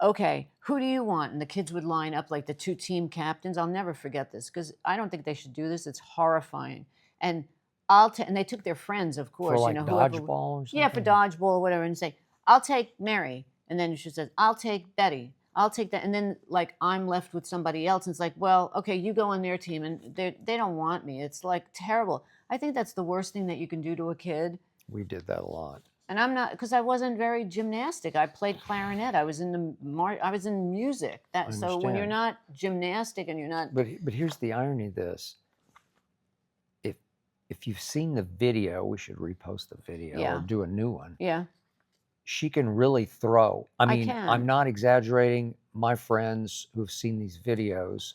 okay, who do you want? And the kids would line up like the two team captains. I'll never forget this, because I don't think they should do this. It's horrifying. And and they took their friends, of course. For like dodgeball or something? Yeah, for dodgeball or whatever, and say, I'll take Mary. And then she says, I'll take Betty. I'll take that. And then, like, I'm left with somebody else. And it's like, well, okay, you go on their team. And they don't want me. It's, like, terrible. I think that's the worst thing that you can do to a kid. We did that a lot. And I'm not, because I wasn't very gymnastic. I played clarinet. I was in music. So when you're not gymnastic and you're not. But here's the irony of this. If you've seen the video, we should repost the video or do a new one. Yeah. She can really throw. I mean, I can. I'm not exaggerating. My friends who've seen these videos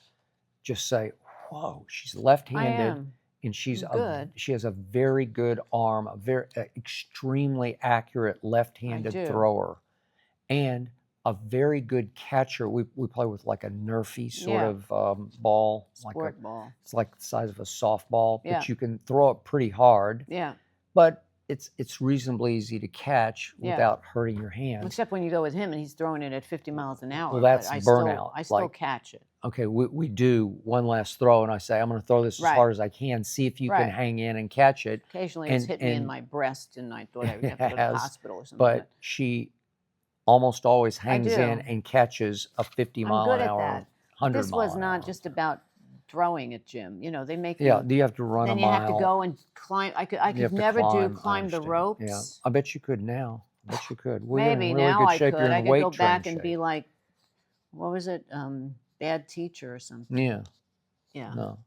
just say, whoa, she's left-handed. And she has a very good arm, a very extremely accurate left-handed thrower, and a very good catcher. We play with like a Nerfy sort of ball, sport ball. It's like the size of a softball, but you can throw it pretty hard. Yeah. But it's reasonably easy to catch without hurting your hands. Except when you go with him and he's throwing it at 50 miles an hour. Well, that's burnout. I still catch it. Okay, we do one last throw, and I say, I'm going to throw this as hard as I can. See if you can hang in and catch it. Occasionally it's hit me in my breast, and I thought I would have to go to the hospital or something. But she almost always hangs do. in and catches a 50 I'm mile good an at hour, that. 100 This mile was an not hour. just about throwing at Jim. You know, they make Yeah, me, do you have to run then a you have to mile? go and climb. I You could have to never climb. I climb the understand. ropes. Yeah, I bet you could now. I bet you could. Well, you're in Maybe really now good I shape. could. You're I in could weight go back train and be shape. like, what was it? Bad teacher or something. Yeah. Yeah. No,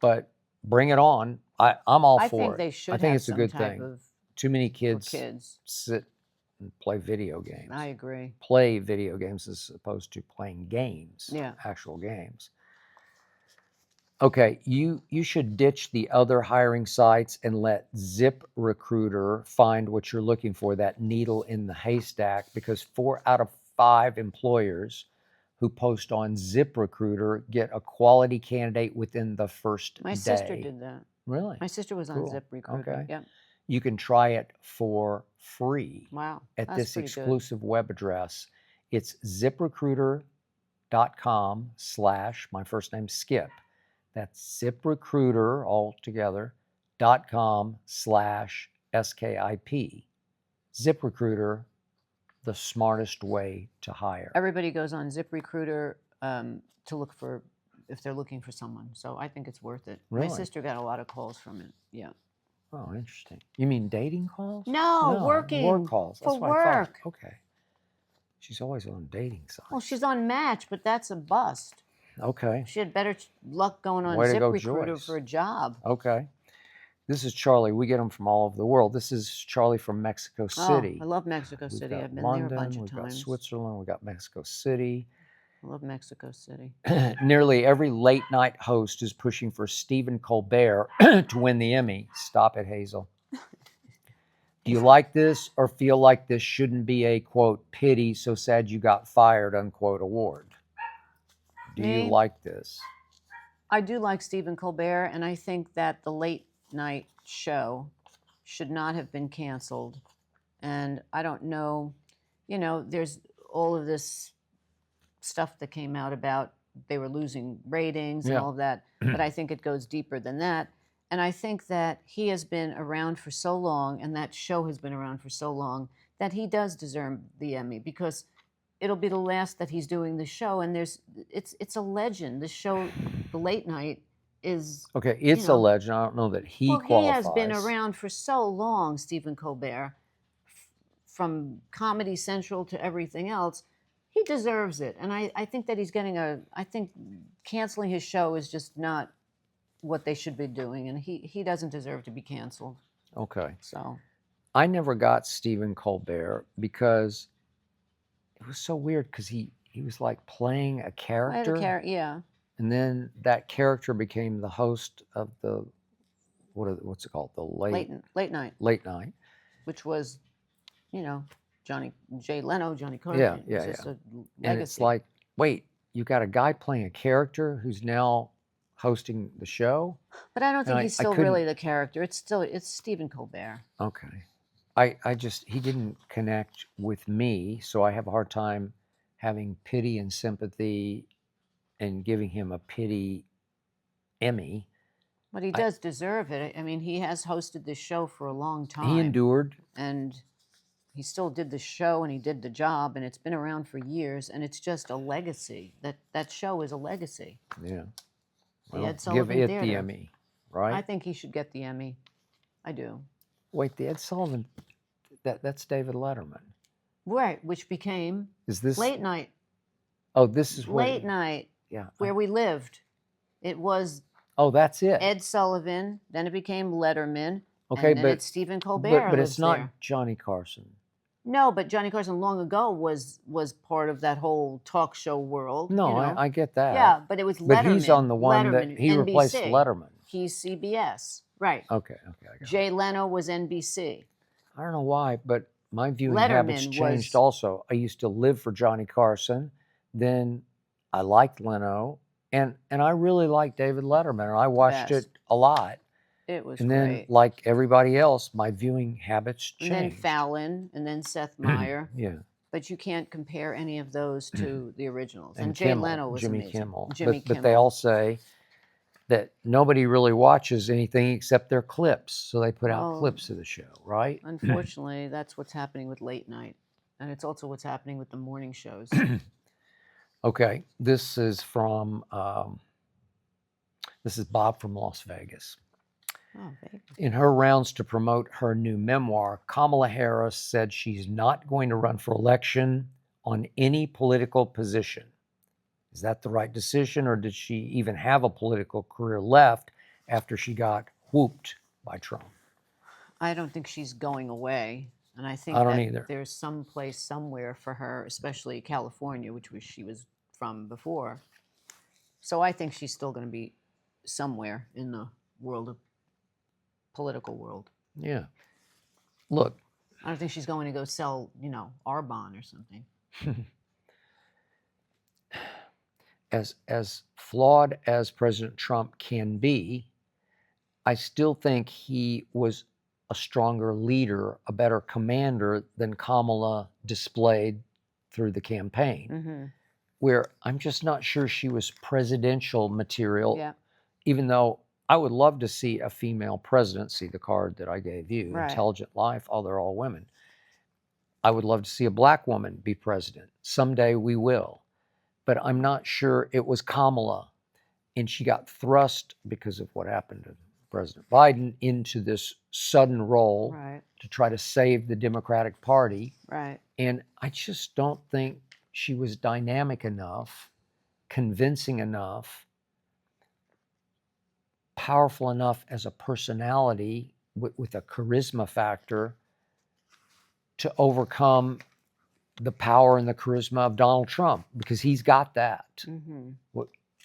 but bring it on. I'm all I for think it. they should I think have it's a some good type thing. of Too many for kids kids. sit and play video games. I agree. Play video games as opposed to playing games. Yeah. Actual games. Okay, you should ditch the other hiring sites and let ZipRecruiter find what you're looking for, that needle in the haystack, because 4 out of 5 employers who post on ZipRecruiter get a quality candidate within the first day. My sister did that. Really? My sister was Cool. on ZipRecruiter. Okay. Yep. You can try it for free Wow. at That's this pretty good. exclusive web address. It's ZipRecruiter.com/ my first name Skip. That's ZipRecruiter all together .com/ SKIP. ZipRecruiter, the smartest way to hire. Everybody goes on ZipRecruiter to look for if they're looking for someone. So I think it's worth it. Really? My sister got a lot of calls from it. Yeah. Oh, interesting. You mean dating calls? No, working. Work calls. That's for what I work. thought. Okay. She's always on dating sites. Well, she's on Match, but that's a bust. Okay. She had better luck going on Way to go, ZipRecruiter Joyce. for a job. Okay. This is Charlie. We get them from all over the world. This is Charlie from Mexico City. Oh, I love Mexico We've City. got I've been London, there a bunch of we've got times. Switzerland, we've got Mexico City. I love Mexico City. Nearly every late night host is pushing for Stephen Colbert to win the Emmy. Stop it, Hazel. Do you like this or feel like this shouldn't be a, quote, pity, so sad you got fired, unquote, award? Do you like this? I do like Stephen Colbert, and I think that the late night show should not have been canceled. And I don't know, you know, there's all of this stuff that came out about they were losing ratings and all of that, but I think it goes deeper than that. And I think that he has been around for so long, and that show has been around for so long, that he does deserve the Emmy, because it'll be the last that he's doing the show, and it's a legend. The show, the late night, is okay. It's a legend. I don't know that he qualifies. He has been around for so long, Stephen Colbert, from Comedy Central to everything else. He deserves it, and I think that he's getting I think canceling his show is just not what they should be doing, and he doesn't deserve to be canceled. Okay. So I never got Stephen Colbert because it was so weird, because he was like playing a character. Yeah. And then that character became the host of the, what's it called? The late night. Late night. Which was, you know, Jay Leno, Johnny Carson. Yeah. And it's like, wait, you got a guy playing a character who's now hosting the show? But I don't think he's still really the character. It's Stephen Colbert. Okay. He didn't connect with me, so I have a hard time having pity and sympathy and giving him a pity Emmy. But he does deserve it. I mean, he has hosted this show for a long time. He endured. And he still did the show, and he did the job, and it's been around for years, and it's just a legacy. That show is a legacy. Yeah. Well, give it the Emmy, right? I think he should get the Emmy. I do. Wait, the Ed Sullivan, that's David Letterman. Right, which became Late Night. Oh, this is Late Night. Yeah. Where we lived. It was. Oh, that's it. Ed Sullivan. Then it became Letterman. Okay, and then it's Stephen Colbert. But it's not there. Johnny Carson. No, but Johnny Carson long ago was part of that whole talk show world. No, you know? I get that. Yeah, but it was Letterman. But he's on the one that he NBC. replaced Letterman. He's CBS. Right. Okay, I got it. Jay Leno was NBC. I don't know why, but my viewing Letterman habits changed also. I used to live for Johnny Carson. Then I liked Leno. And I really liked David Letterman. And I watched it a lot. It was and great. Then, like everybody else, my viewing habits changed. And then Fallon, and then Seth Meyers. Yeah. But you can't compare any of those to the originals. And Kimmel, Jay Leno was Jimmy amazing. Kimmel. Jimmy Kimmel. But they all say that nobody really watches anything except their clips. So they put out clips of the show, right? Unfortunately, that's what's happening with Late Night. And it's also what's happening with the morning shows. Okay, this is from this is Bob from Las Vegas. Oh, Vegas. In her rounds to promote her new memoir, Kamala Harris said she's not going to run for election on any political position. Is that the right decision, or did she even have a political career left after she got whooped by Trump? I don't think she's going away. And I think I don't that either. there's some place somewhere for her, especially California, which she was from before. So I think she's still going to be somewhere in the political world. Yeah. Look. I don't think she's going to go sell, Arbonne or something. As flawed as President Trump can be, I still think he was a stronger leader, a better commander than Kamala displayed through the campaign, where I'm just not sure she was presidential material, even though I would love to see a female president. See the card that I gave you, Intelligent Life. Oh, they're all women. I would love to see a black woman be president. Someday we will. But I'm not sure it was Kamala. And she got thrust, because of what happened to President Biden, into this sudden role to try to save the Democratic Party. Right. And I just don't think she was dynamic enough, convincing enough, powerful enough as a personality with a charisma factor to overcome the power and the charisma of Donald Trump, because he's got that.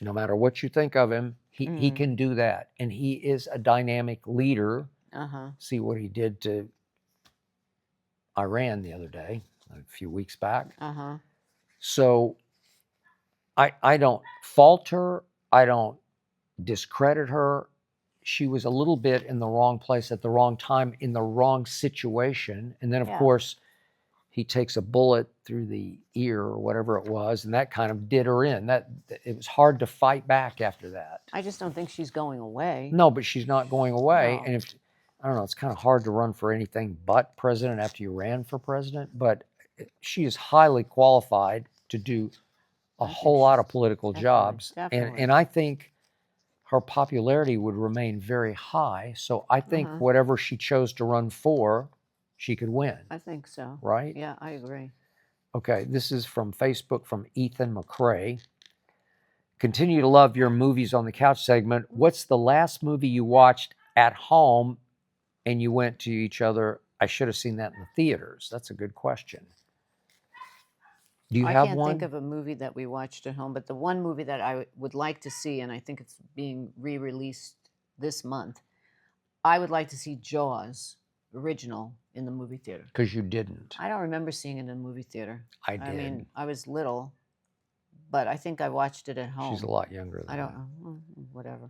No matter what you think of him, he can do that. And he is a dynamic leader. See what he did to Iran the other day, a few weeks back. So I don't fault her. I don't discredit her. She was a little bit in the wrong place at the wrong time, in the wrong situation. And then, of course, he takes a bullet through the ear or whatever it was, and that kind of did her in. That it was hard to fight back after that. I just don't think she's going away. No, but she's not going away. No. And if I don't know, it's kind of hard to run for anything but president after you ran for president. But she is highly qualified to do a whole lot of political jobs, and I think her popularity would remain very high. So I think whatever she chose to run for, she could win. I think so. Right? Yeah, I agree. Okay, this is from Facebook from Ethan McCrae. Continue to love your movies on the couch segment. What's the last movie you watched at home and you went to each other? I should have seen that in the theaters. That's a good question. Do you have one? I can't think of a movie that we watched at home, but the one movie that I would like to see, and I think it's being re-released this month, I would like to see Jaws original in the movie theater. Because you didn't. I don't remember seeing it in the movie theater. I did. I mean, I was little, but I think I watched it at home. She's a lot younger than I don't know, whatever.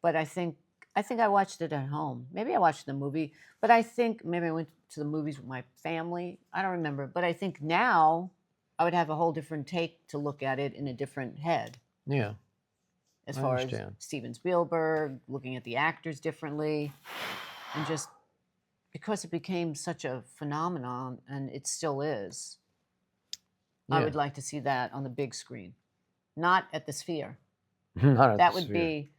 But I think I watched it at home. Maybe I watched the movie, but I think maybe I went to the movies with my family. I don't remember. But I think now I would have a whole different take to look at it in a different head. Yeah. As far as Steven Spielberg, looking at the actors differently, and just because it became such a phenomenon, and it still is, I would like to see that on the big screen, not at the Sphere. Not at that the would Sphere. Be,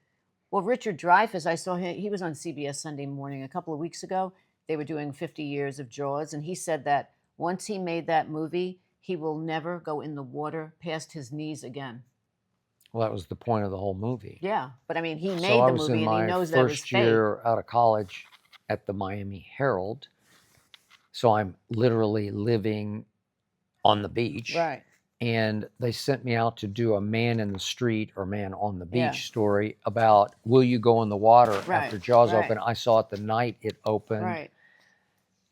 well, Richard Dreyfuss, I saw him, he was on CBS Sunday Morning a couple of weeks ago. They were doing 50 years of Jaws, and he said that once he made that movie, he will never go in the water past his knees again. Well, that was the point of the whole movie. Yeah, but I mean, he made the movie and he knows that it was fake. First year out of college at the Miami Herald, so I'm literally living on the beach. Right. And they sent me out to do a man in the street or man on the beach story about, will you go in the water after Jaws opened? I saw it the night it opened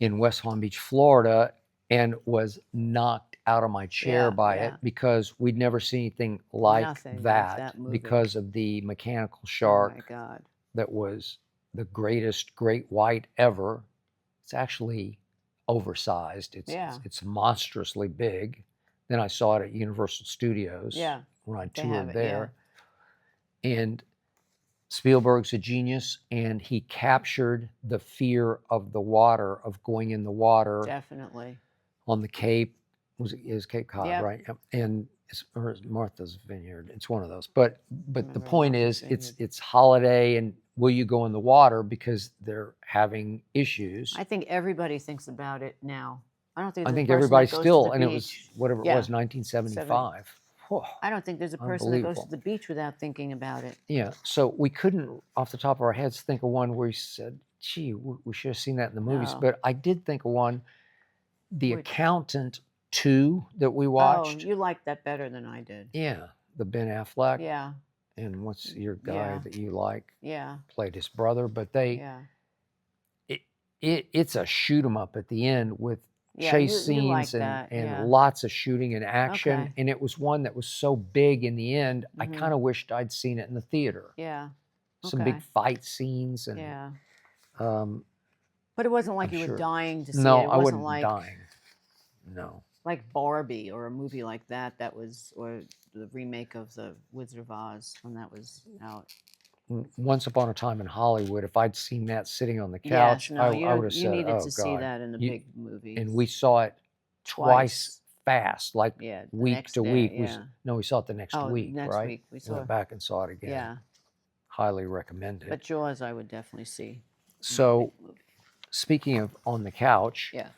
in West Palm Beach, Florida, and was knocked out of my chair by it, because we'd never seen anything like that because of the mechanical shark that was the greatest great white ever. It's actually oversized. It's monstrously big. Then I saw it at Universal Studios when I toured there. And Spielberg's a genius, and he captured the fear of the water, of going in the water. Definitely. On the Cape, is Cape Cod, Yep. right? Yep. And or Martha's Vineyard. It's one of those. But the Remember point Martha's is, Vineyard. it's holiday, and will you go in the water because they're having issues? I think everybody thinks about it now. I don't think I there's think a person everybody that goes still, to the and it beach. was whatever Yeah. it was, 1975. Whew, I don't think there's a person that goes to unbelievable. the beach without thinking about it. Yeah. So we couldn't, off the top of our heads, think of one where we said, "Gee, we should have seen that in the movies." No. But I did think of one, The Which- Accountant 2 that we Oh, watched. you liked that better than I did. Yeah, the Ben Affleck. Yeah, And what's your guy Yeah. that you like? yeah, Played his brother, but they yeah. it's a shoot 'em up at the end with Yeah, chase you like scenes and, that, yeah. lots of shooting and action. Okay. And it was one that was so big in the end, I Mhm. kind of wished I'd seen it in the theater. Yeah. Some Okay. big fight scenes and Yeah. um, But it wasn't like I'm you sure. were dying to see no, it. It I wasn't wasn't like dying. No. like Barbie or a movie like that was, or the remake of The Wizard of Oz when that was out. Once Upon a Time in Hollywood, if I'd seen that sitting on the Yes, couch, no, I you, would have you said, needed "Oh to see God!" that in the You- big movie. And we saw it twice fast, like Yeah, the week next to day, week. yeah. No, we saw it the next Oh, week, next right? week we We saw went it. back and saw it again. Yeah, Highly recommended. but Jaws I would definitely see. So, Big movie. speaking of on the couch, Yeah.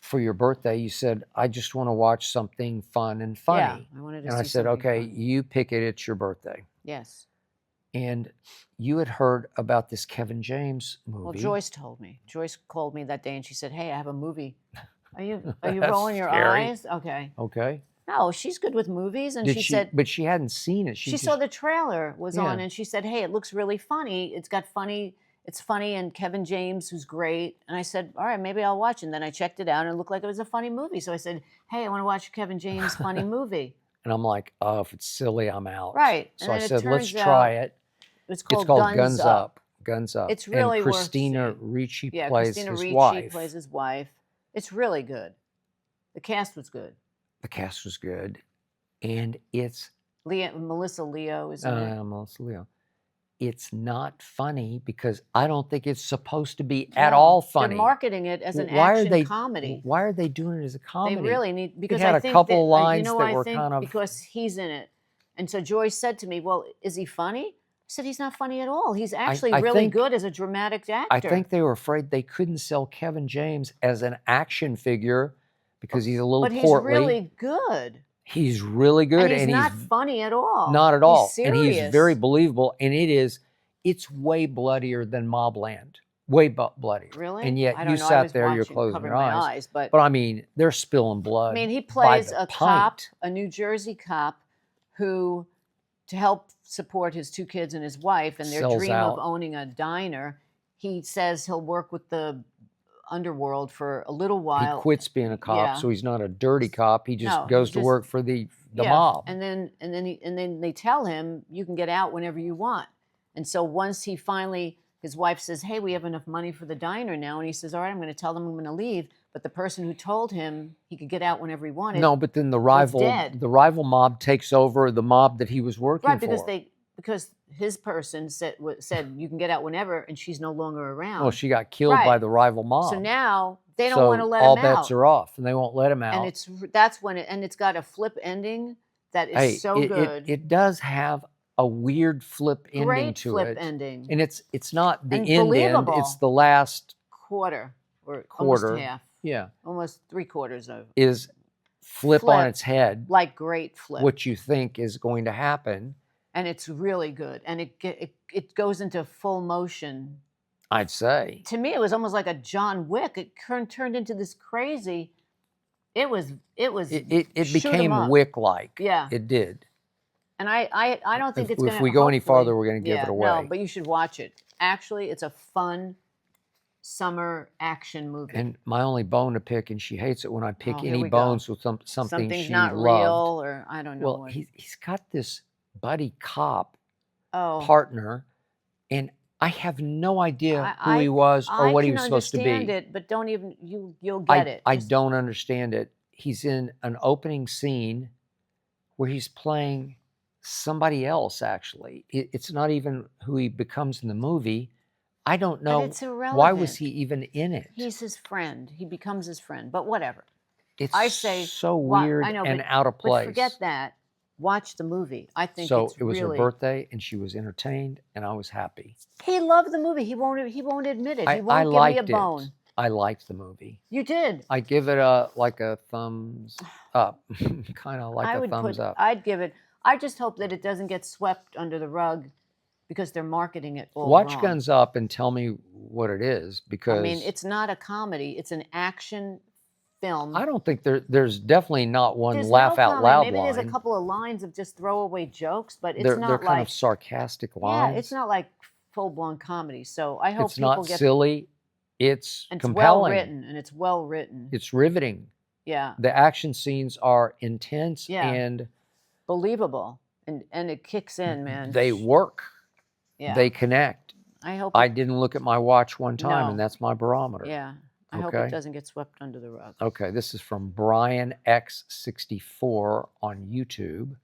for your birthday, you said, "I just want to watch something fun and funny." Yeah, I wanted to And see I said, something "Okay, fun. you pick it. It's your birthday." Yes. And you had heard about this Kevin James movie. Well, Joyce told me. Joyce called me that day and she said, "Hey, I have a movie. Are you That's rolling your scary. eyes?" Okay. Okay. No, she's good with movies, and Did she said but she hadn't seen it. she just, saw the trailer was on, Yeah. and she said, "Hey, it looks really funny. It's funny, and Kevin James, who's great." And I said, "All right, maybe I'll watch." And then I checked it out, and it looked like it was a funny movie. So I said, "Hey, I want to watch a Kevin James funny movie." And I'm like, "Oh, if it's silly, I'm out." Right. So And I then it said, "Let's turns try out it." It's It's called, called Guns Up. Guns Up. It's really and worth Christina seeing. Ricci Yeah, plays Christina his Ricci wife. plays his wife. It's really good. The cast was good. The cast was good, and it's Melissa Leo is in it. Melissa Leo. It's not funny because I don't think it's supposed to be at No, all funny. They're marketing it as an Why are action they comedy. Why are they doing it as a comedy? They really need, because had I a think couple that, lines you know, that I were think kind of- because he's in it. And so Joyce said to me, "Well, is he funny?" I said, "He's not funny at all. He's actually I really think- good as a dramatic actor." I think they were afraid they couldn't sell Kevin James as an action figure because he's a little but he's portly. really good. He's really good, And he's not funny at all. not at all, He's and he's serious. very believable. And it's way bloodier than Mobland, way bloodier. Really? And I yet don't you know. I sat was there, you're watching, closing covering your my eyes. but But I mean, they're spilling blood. I mean, he by plays the a cop, pint. a New Jersey cop, who, to help support his 2 kids and his wife and their Sells dream out. of owning a diner, he says he'll work with the underworld for a little while. He quits being a cop, Yeah. so he's not a dirty cop. He just No, goes he to just- work for the Yeah, mob. and then they tell him you can get out whenever you want. And so once he finally, his wife says, "Hey, we have enough money for the diner now," and he says, "All right, I'm going to tell them I'm going to leave." But the person who told him he could get out whenever he wanted, No, but then the dead. rival mob takes over the mob that he was working right? Because for. because his person said you can get out whenever, and she's no longer around. Well, she got killed by Right. the rival mob. So now they don't So want to let all him bets out. are off, and they won't let him out. And that's when it's got a flip ending that is so good. It does have a weird flip ending Great to flip it, ending. and it's not the And end. believable. It's the last Quarter or quarter. almost half, Yeah, almost 3/4 of is flip on Flip. its head like great flip, what you think is going to happen. and it's really good, and it goes into full motion. I'd say. To me, it was almost like a John Wick. It turned into this crazy. It was It shoot 'em became up. Wick-like. Yeah. It did. And I don't think it's If going to. we go any farther, we're gonna give it away. No, but you should watch it. Actually, it's a fun summer action movie. And my only bone to pick, and she hates it when I pick Oh, here any we go. bones with something Something's she not loved. real, or I don't know Well, what. he's got this buddy cop Oh, partner, and I have no idea who I- he was or what he can was supposed to understand be. it, but don't even you'll get it. I Just- don't understand it. He's in an opening scene where he's playing somebody else, actually. It's not even who he becomes in the movie. I don't But know it's why irrelevant. was he even in it. He's his friend. He becomes his friend, but whatever. It's I say so wa- weird I know, and but, out of but place. forget that. Watch the movie. I think So it's it was her really. birthday, and she was entertained, and I was happy. He loved the movie. He won't admit it. He I won't give me a liked bone. it. I liked the movie. You did. I give it a thumbs up, kind of like a thumbs up. I'd give it. I just hope that it doesn't get swept under the rug because they're marketing it all Watch wrong. Guns Up and tell me what it is, because I mean, it's not a comedy. It's an action film. I don't think there's definitely not one There's laugh no out comedy. loud Maybe line. there's a couple of lines of just throwaway jokes, but it's they're not kind like of sarcastic lines. yeah, it's not like full blown comedy. So I hope It's people not get silly. It's and it's compelling. well written, and it's well written. It's riveting. Yeah, The action scenes are intense and believable, and it kicks in, man. they work. Yeah, They connect. I hope. I didn't look at my watch one time, No. and that's my barometer. Yeah, I hope it doesn't get swept under the rug. Okay, this is from Brian X64 on YouTube,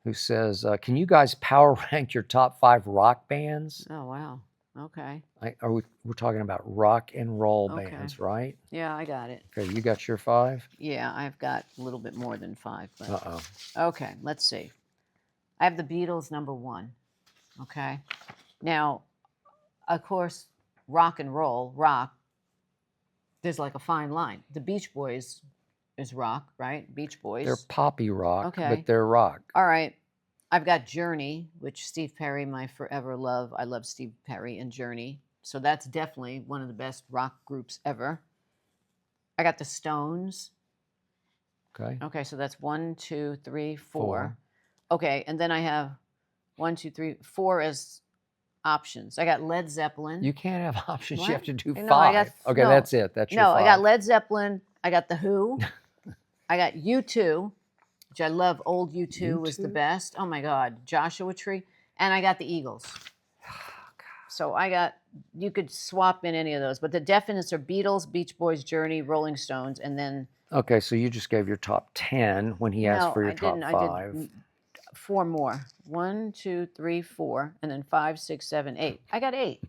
who says, "Can you guys power rank your top 5 rock bands?" Oh wow. Okay. We're talking about rock and roll bands, right? Yeah, I got it. Okay, you got your 5? Yeah, I've got a little bit more than 5. But Uh-oh. okay, let's see. I have the Beatles number 1. Okay. Now, of course, rock, there's like a fine line. The Beach Boys is rock, right? Beach Boys. They're poppy rock, Okay. but they're rock. All right. I've got Journey, which Steve Perry, my forever love. I love Steve Perry and Journey. So that's definitely one of the best rock groups ever. I got the Stones. Okay. Okay, so that's 1, 2, 3, 4. Okay, and then I have 1, 2, 3, 4 as options. I got Led Zeppelin. You can't have options. What? You have to do 5. No, I got- okay, no. that's it. That's your 5. I got Led Zeppelin. I got The Who. I got U2, which I love. Old U2 was the U2? best. Oh my God, Joshua Tree. And I got the Eagles. So you could swap in any of those, but the definites are Beatles, Beach Boys, Journey, Rolling Stones, and then. Okay, so you just gave your top 10 when he asked for your top 5. I did 4 more. 1, 2, 3, 4, and then 5, 6, 7, 8. I got 8.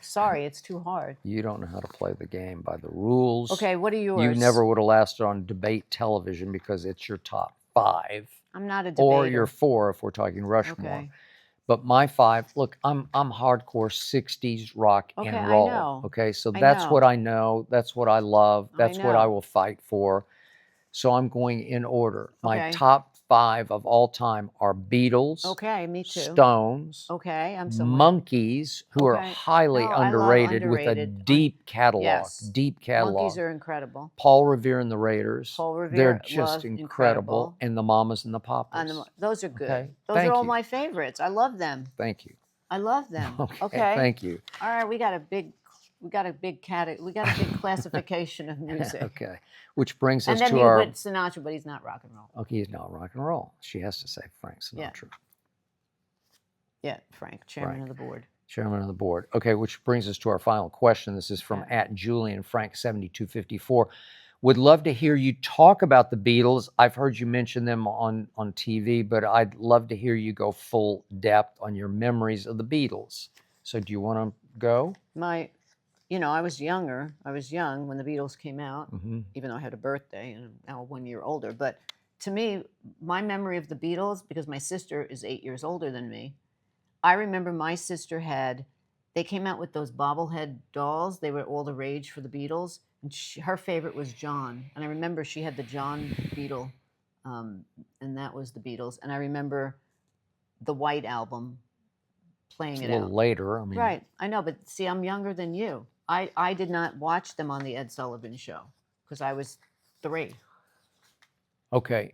Sorry, it's too hard. You don't know how to play the game by the rules. Okay, what are yours? You never would have lasted on debate television because it's your top 5. I'm not a debater. Or your 4 if we're talking Rushmore. Okay. But my 5, look, I'm hardcore 60s rock Okay, and roll. I know. Okay, so I that's know. what I know. That's what I love. That's what know. I will fight for. So I'm going in order. My Okay. top 5 of all time are Beatles. Okay, me too. Stones. Okay, I'm somewhere. Monkeys, who are Okay. highly No, I love underrated with a underrated. deep catalog. Yes. Deep catalog. Monkeys are incredible. Paul Revere and the Raiders. Paul Revere, They're just love, incredible. incredible. And the Mamas and the Papas. And those are good. Okay, Those thank are all you. my favorites. I love them. Thank you. I love them. Okay. Thank you. All right, we got a big classification of music. Okay. Which brings And us then to he our. went Sinatra, but he's not rock and roll. Okay, he's not rock and roll. She has to say Frank Yeah. Sinatra. Yeah, Frank, chairman Frank. of the board. Chairman of the board. Okay, which brings us to our final question. This is from @JulianFrank7254. Would love to hear you talk about the Beatles. I've heard you mention them on TV, but I'd love to hear you go full depth on your memories of the Beatles. So do you want to go? I was younger. I was young when the Beatles came out, Mm-hmm. even though I had a birthday and I'm now 1 year older. But to me, my memory of the Beatles, because my sister is 8 years older than me, I remember my sister they came out with those bobblehead dolls. They were all the rage for the Beatles. And her favorite was John. And I remember she had the John Beatle, and that was the Beatles. And I remember the White Album, playing It's it a little out. later. I mean, Right, I know, but see, I'm younger than you. I did not watch them on the Ed Sullivan Show because I was 3. Okay.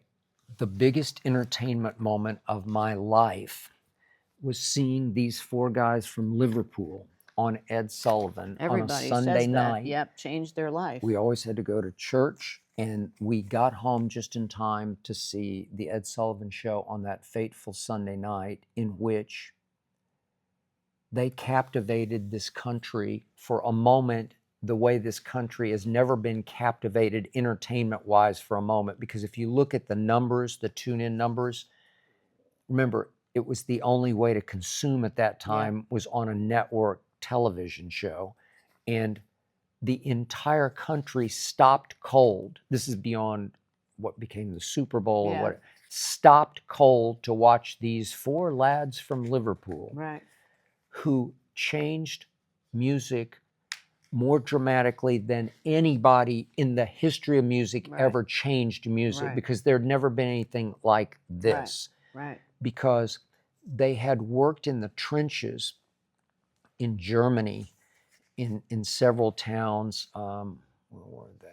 The biggest entertainment moment of my life was seeing these 4 guys from Liverpool on Ed Sullivan Everybody on a Sunday says that. night. Yep, changed their life. We always had to go to church, and we got home just in time to see the Ed Sullivan Show on that fateful Sunday night, in which they captivated this country for a moment the way this country has never been captivated entertainment-wise for a moment. Because if you look at the numbers, the tune-in numbers, remember, it was the only way to consume at that time was on a network television show. And the entire country stopped cold. This is beyond what became the Super Bowl or what. Stopped cold to watch these 4 lads from Liverpool, right, who changed music more dramatically than anybody in the history of music ever changed music, because there had never been anything like this. Right. Because they had worked in the trenches in Germany, in several towns. Where were they?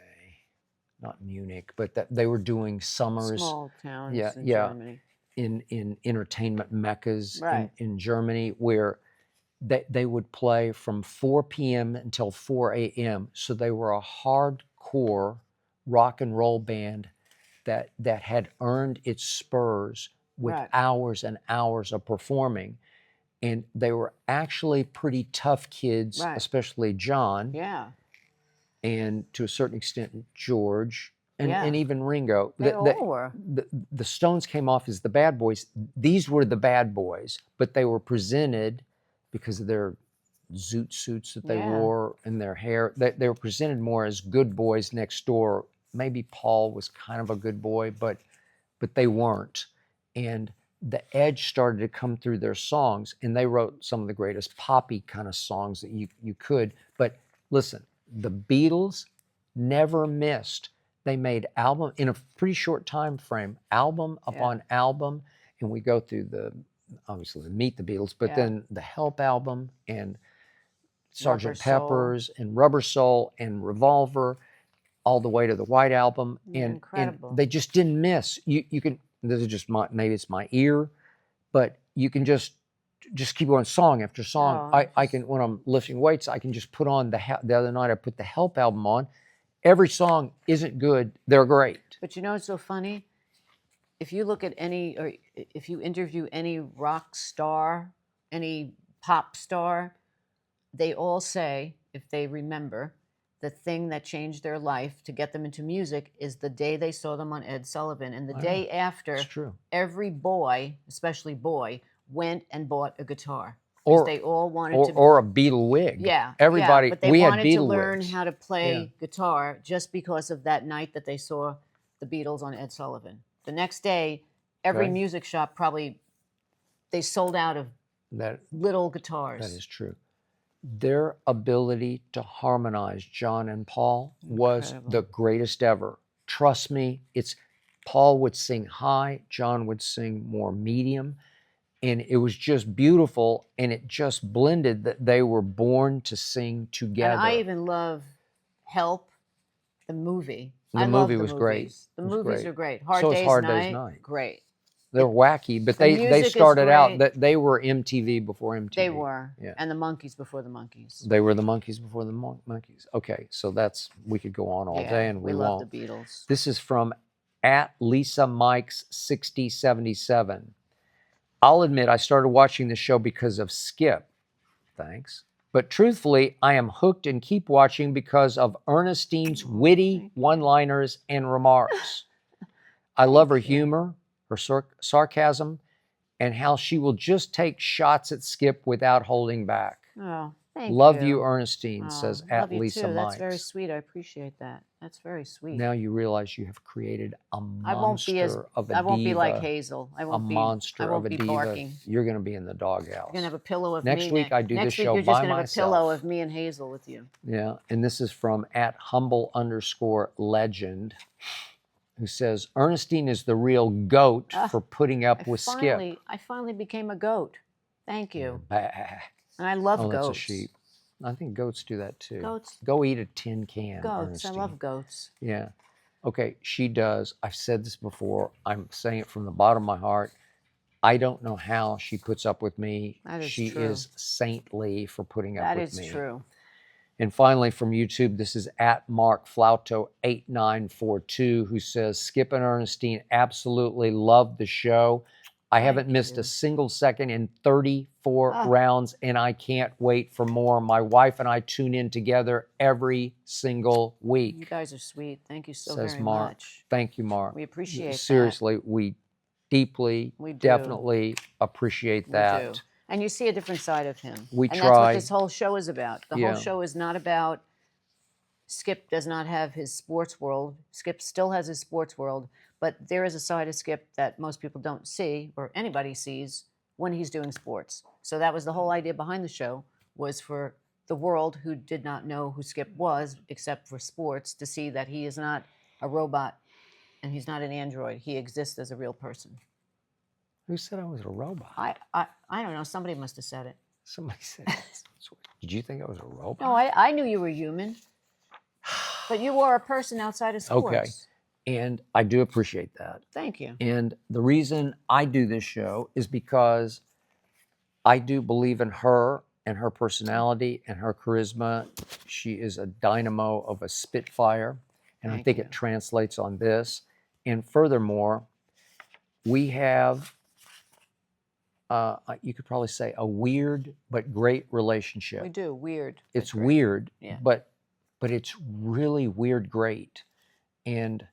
Not Munich, but that they were doing summers. Small towns in Germany. In entertainment meccas in Germany, where they would play from 4 p.m. until 4 a.m. So they were a hardcore rock and roll band that had earned its spurs with hours and hours of performing. And they were actually pretty tough kids, especially John. Yeah. And to a certain extent, George, and even Ringo. They all were. The Stones came off as the bad boys. These were the bad boys, but they were presented, because of their zoot suits that they wore and their hair, they were presented more as good boys next door. Maybe Paul was kind of a good boy, but they weren't. And the edge started to come through their songs, and they wrote some of the greatest poppy kind of songs that you could. But listen, the Beatles never missed. They made album in a pretty short time frame, album upon album, and we go through obviously the Meet the Beatles, but then the Help album and Sgt. Pepper's and Rubber Soul and Revolver, all the way to the White Album, and they just didn't miss. You can, this is just maybe it's my ear, but you can just keep going song after song. I can, when I'm lifting weights, I can just put on the other night I put the Help album on. Every song isn't good, they're great. But you know what's so funny? If you look at or if you interview any rock star, any pop star, they all say, if they remember, the thing that changed their life to get them into music is the day they saw them on Ed Sullivan. And the day after, every boy, especially boy, went and bought a guitar. Or they all wanted or a Beatle wig. Yeah. Everybody, but they we wanted had Beatle to learn wigs. how to play guitar just because of that night that they saw the Beatles on Ed Sullivan. The next day, every music shop probably, they sold out of little guitars. That is true. Their ability to harmonize, John and Paul, was the greatest ever. Trust me, Paul would sing high, John would sing more medium, and it was just beautiful, and it just blended that they were born to sing together. And I even love Help, the movie. The movie was great. The movies are great. Hard Day's Night. Great. They're wacky, but they started out that they were MTV before MTV. They were, and the Monkees before the Monkees. They were the Monkees before the Monkees. Okay, so we could go on all day, and we won't. Love the Beatles. This is from @LisaMikes6077. I'll admit I started watching the show because of Skip. Thanks. But truthfully, I am hooked and keep watching because of Ernestine's witty one-liners and remarks. I love her humor, her sarcasm, and how she will just take shots at Skip without holding back. Oh, thank you. Love you, Ernestine, says @Lisa Mikes. That's very sweet. I appreciate that. That's very sweet. Now you realize you have created a monster of a diva. I won't be like Hazel. I won't be diva. You're going to be in the doghouse. You're going to have a pillow of next me. Week I do this show by myself. Next week you're just going to have a pillow of me and Hazel with you. Yeah, and this is from @humble_legend, who says, Ernestine is the real goat for putting up with Skip. I finally became a goat. Thank you. And I love goats. That's a sheep. I think goats do that too. Goats. Go eat a tin can, Goats. Ernestine. I love goats. Yeah. Okay, she does. I've said this before. I'm saying it from the bottom of my heart. I don't know how she puts up with me. That is she true. is saintly for putting up with me. That is true. And finally, from YouTube, this is @MarkFlauto8942, who says, Skip and Ernestine absolutely love the show. I haven't missed a single second in 34 rounds, and I can't wait for more. My wife and I tune in together every single week. You guys are sweet. Thank you so says very Mark. much. Thank you, Mark. We appreciate Seriously, we deeply, definitely appreciate that. We do. And you see a different side of him. We and try. that's what this whole show is about. The whole show is not about Skip does not have his sports world. Skip still has his sports world, but there is a side of Skip that most people don't see, or anybody sees, when he's doing sports. So that was the whole idea behind the show, was for the world who did not know who Skip was, except for sports, to see that he is not a robot and he's not an android. He exists as a real person. Who said I was a robot? I don't know. Somebody must have said it. Somebody said that. Did you think I was a robot? No, I knew you were human. But you were a person outside of sports. Okay. And I do appreciate that. Thank you. And the reason I do this show is because I do believe in her and her personality and her charisma. She is a dynamo of a spitfire. And I think it translates on this. And furthermore, we have, you could probably say, a weird but great relationship. We do, weird. It's weird, yeah. but it's really weird great. And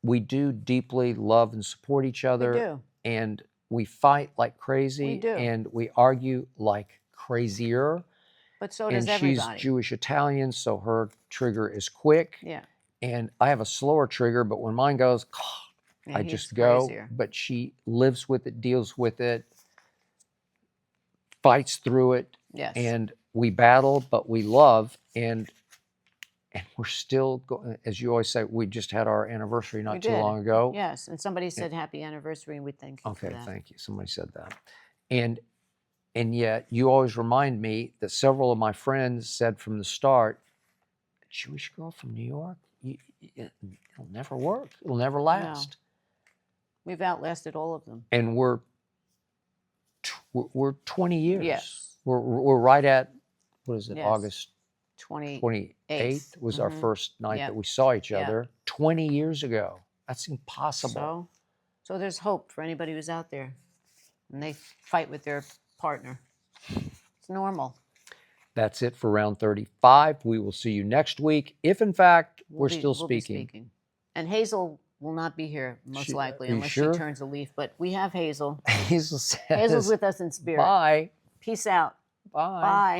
we do deeply love and support each other. We do. And we fight like crazy. We do. And we argue like crazier. But so does and everybody. She's Jewish Italian, so her trigger is quick. Yeah. And I have a slower trigger, but when mine goes, Yeah, I just go. crazier. But she lives with it, deals with it, fights through it. Yes. And we battle, but we love. And we're still going, as you always say, we just had our anniversary not too long ago. Yes, and somebody said happy anniversary, and we thank you for Okay, that. thank you. Somebody said that. And yet you always remind me that several of my friends said from the start, a Jewish girl from New York? It'll never work. It'll never last. No. We've outlasted all of them. And we're 20 years. Yes. We're right at, what is it, Yes. August 28th was our first night that we saw each other 20 years ago. That's impossible. So there's hope for anybody who's out there. And they fight with their partner. It's normal. That's it for round 35. We will see you next week, if in fact we're still we'll be speaking. And Hazel will not be here, most likely, unless sure? she turns a leaf. But we have Hazel. Hazel says, Hazel's with us in spirit. bye. Peace out. Bye. Bye.